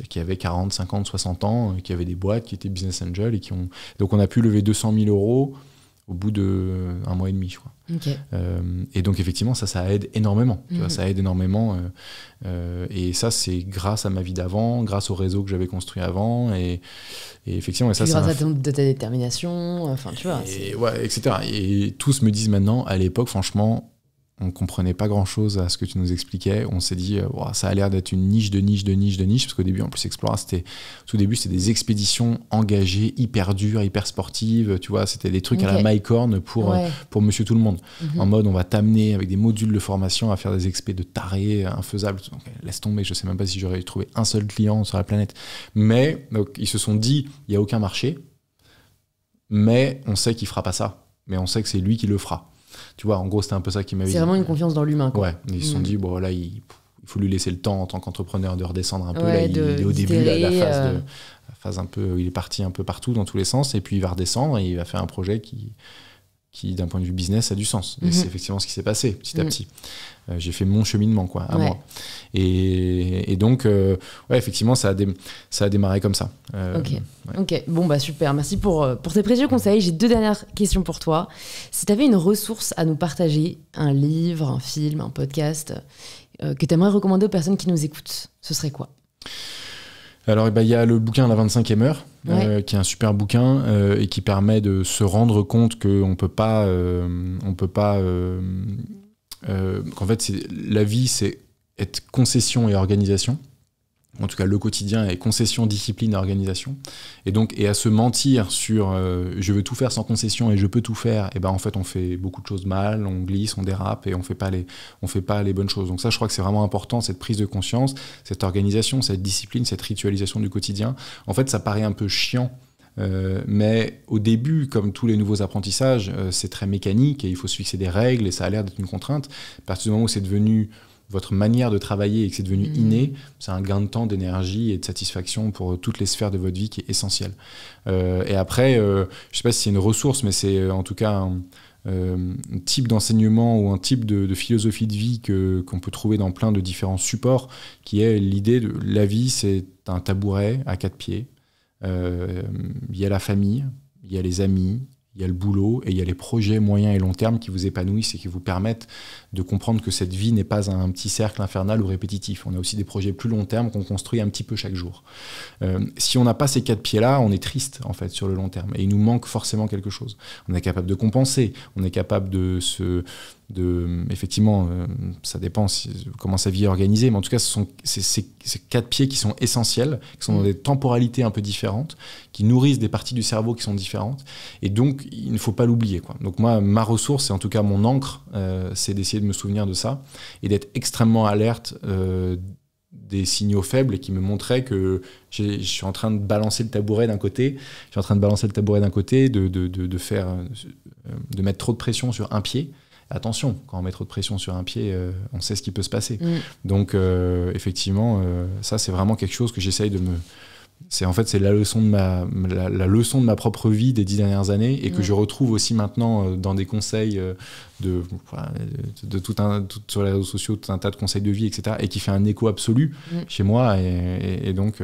Qui avaient 40, 50, 60 ans, qui avaient des boîtes, qui étaient business angels et qui ont... Donc on a pu lever 200 000 euros au bout d'1 mois et demi, je crois. Okay. Et donc effectivement, ça aide énormément. Tu vois, ça aide énormément. Et ça, c'est grâce à ma vie d'avant, grâce au réseau que j'avais construit avant. Et effectivement, et ça, grâce à ta détermination, enfin tu vois. Etc. Et tous me disent maintenant, à l'époque, franchement, on comprenait pas grand chose à ce que tu nous expliquais. On s'est dit, ça a l'air d'être une niche de niche, parce qu'au début, en plus, Explora, tout début, c'était des expéditions engagées, hyper dures, hyper sportives. Tu vois, c'était des trucs à la Mycorn pour monsieur tout le monde. En mode, on va t'amener avec des modules de formation à faire des expés de tarés, infaisables. Donc, laisse tomber, je sais même pas si j'aurais trouvé un seul client sur la planète. Mais, donc, ils se sont dit, il n'y a aucun marché, mais on sait qu'il fera pas ça. Mais on sait que c'est lui qui le fera. Tu vois, en gros, c'était un peu ça qui m'avait dit. C'est vraiment une confiance dans l'humain, quoi. Ouais, ils se sont dit, bon, là, il faut lui laisser le temps en tant qu'entrepreneur de redescendre un peu. Là, il est au début, la phase un peu, il est parti un peu partout dans tous les sens, et puis il va redescendre et il va faire un projet qui d'un point de vue business, a du sens. Et c'est effectivement ce qui s'est passé, petit à petit. J'ai fait mon cheminement, quoi, à moi. Et donc, effectivement, ça a démarré comme ça. Ok, bon, bah super. Merci pour tes précieux conseils. J'ai 2 dernières questions pour toi. Si tu avais une ressource à nous partager, un livre, un film, un podcast, que tu aimerais recommander aux personnes qui nous écoutent, ce serait quoi ? Alors, il y a le bouquin La 25e heure, qui est un super bouquin et qui permet de se rendre compte qu'on peut pas... qu'en fait, la vie, c'est être concession et organisation. En tout cas, le quotidien est concession, discipline et organisation. Et à se mentir sur je veux tout faire sans concession et je peux tout faire, et ben en fait, on fait beaucoup de choses mal, on glisse, on dérape et on fait pas les bonnes choses. Donc ça, je crois que c'est vraiment important, cette prise de conscience, cette organisation, cette discipline, cette ritualisation du quotidien. En fait, ça paraît un peu chiant. Mais au début, comme tous les nouveaux apprentissages, c'est très mécanique et il faut se fixer des règles et ça a l'air d'être une contrainte. À partir du moment où c'est devenu votre manière de travailler et que c'est devenu inné, c'est un gain de temps, d'énergie et de satisfaction pour toutes les sphères de votre vie qui est essentiel. Et après, je ne sais pas si c'est une ressource, mais c'est en tout cas un type d'enseignement ou un type de philosophie de vie qu'on peut trouver dans plein de différents supports, qui est l'idée de la vie, c'est un tabouret à 4 pieds. Il y a la famille, il y a les amis, il y a le boulot et il y a les projets moyens et long terme qui vous épanouissent et qui vous permettent de comprendre que cette vie n'est pas un petit cercle infernal ou répétitif. On a aussi des projets plus long terme qu'on construit un petit peu chaque jour. Si on n'a pas ces 4 pieds-là, on est triste en fait sur le long terme et il nous manque forcément quelque chose. On est capable de compenser, on est capable effectivement, ça dépend comment sa vie est organisée, mais en tout cas, ce sont ces 4 pieds qui sont essentiels, qui sont dans des temporalités un peu différentes, qui nourrissent des parties du cerveau qui sont différentes, et donc il ne faut pas l'oublier, quoi. Donc moi, ma ressource, et en tout cas mon encre, c'est d'essayer de me souvenir de ça, et d'être extrêmement alerte des signaux faibles et qui me montraient que je suis en train de balancer le tabouret d'un côté, de mettre trop de pression sur un pied. Attention, quand on met trop de pression sur un pied, on sait ce qui peut se passer. Donc, effectivement, ça, c'est vraiment quelque chose que j'essaye de me... C'est la leçon de leçon de ma propre vie des 10 dernières années et que je retrouve aussi maintenant dans des conseils sur les réseaux sociaux, tout un tas de conseils de vie, etc. et qui fait un écho absolu chez moi. Et donc,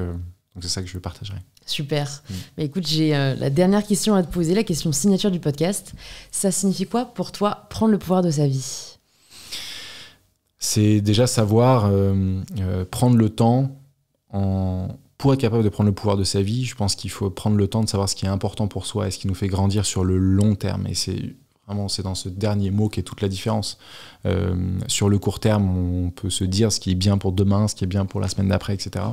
c'est ça que je partagerai. Super. Mais écoute, j'ai la dernière question à te poser, la question signature du podcast. Ça signifie quoi pour toi prendre le pouvoir de sa vie ? C'est déjà savoir prendre le temps pour être capable de prendre le pouvoir de sa vie. Je pense qu'il faut prendre le temps de savoir ce qui est important pour soi et ce qui nous fait grandir sur le long terme. Et c'est dans ce dernier mot qu'est toute la différence. Sur le court terme, on peut se dire ce qui est bien pour demain, ce qui est bien pour la semaine d'après, etc.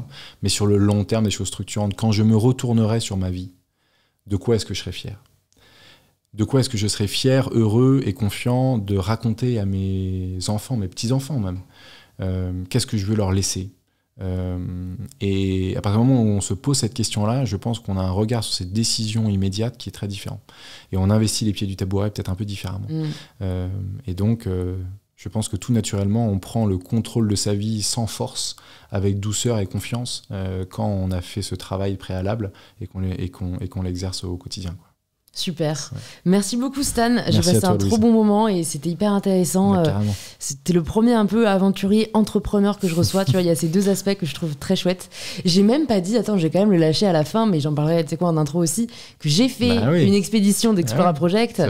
Mais sur le long terme, des choses structurantes. Quand je me retournerai sur ma vie, de quoi est-ce que je serai fier ? De quoi est-ce que je serai fier, heureux et confiant de raconter à mes enfants, mes petits-enfants même, qu'est-ce que je veux leur laisser ? Et à partir du moment où on se pose cette question-là, je pense qu'on a un regard sur cette décision immédiate qui est très différent. Et on investit les pieds du tabouret peut-être un peu différemment. Et donc, je pense que tout naturellement, on prend le contrôle de sa vie sans force, avec douceur et confiance, quand on a fait ce travail préalable et qu'on l'exerce au quotidien, quoi. Super. Ouais. Merci beaucoup Stan. J'ai passé un trop bon moment et c'était hyper intéressant. C'était le premier un peu aventurier entrepreneur que je reçois. Tu vois, il y a ces 2 aspects que je trouve très chouettes. J'ai même pas dit, attends, je vais quand même le lâcher à la fin, mais j'en parlerai, tu sais quoi, en intro aussi, que j'ai fait une expédition d'Explora Project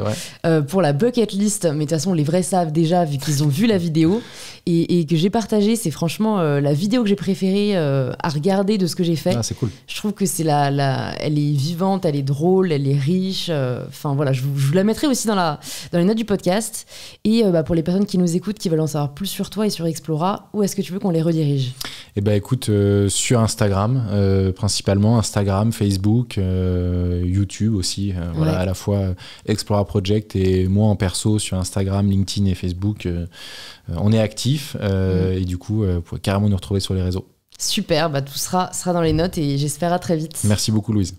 pour la bucket list. Mais de toute façon, les vrais savent déjà vu qu'ils ont vu la vidéo et que j'ai partagé. C'est franchement la vidéo que j'ai préférée à regarder de ce que j'ai fait. Ah, c'est cool. Je trouve que c'est elle est vivante, elle est drôle, elle est riche. Enfin voilà, je vous la mettrai aussi dans les notes du podcast. Et pour les personnes qui nous écoutent, qui veulent en savoir plus sur toi et sur Explora, où est-ce que tu veux qu'on les redirige ? Eh ben écoute, sur Instagram, principalement Instagram, Facebook, YouTube aussi. Voilà, à la fois Explora Project et moi en perso sur Instagram, LinkedIn et Facebook. On est actifs et du coup, vous pouvez carrément nous retrouver sur les réseaux. Super, tout sera dans les notes et j'espère à très vite. Merci beaucoup Louise.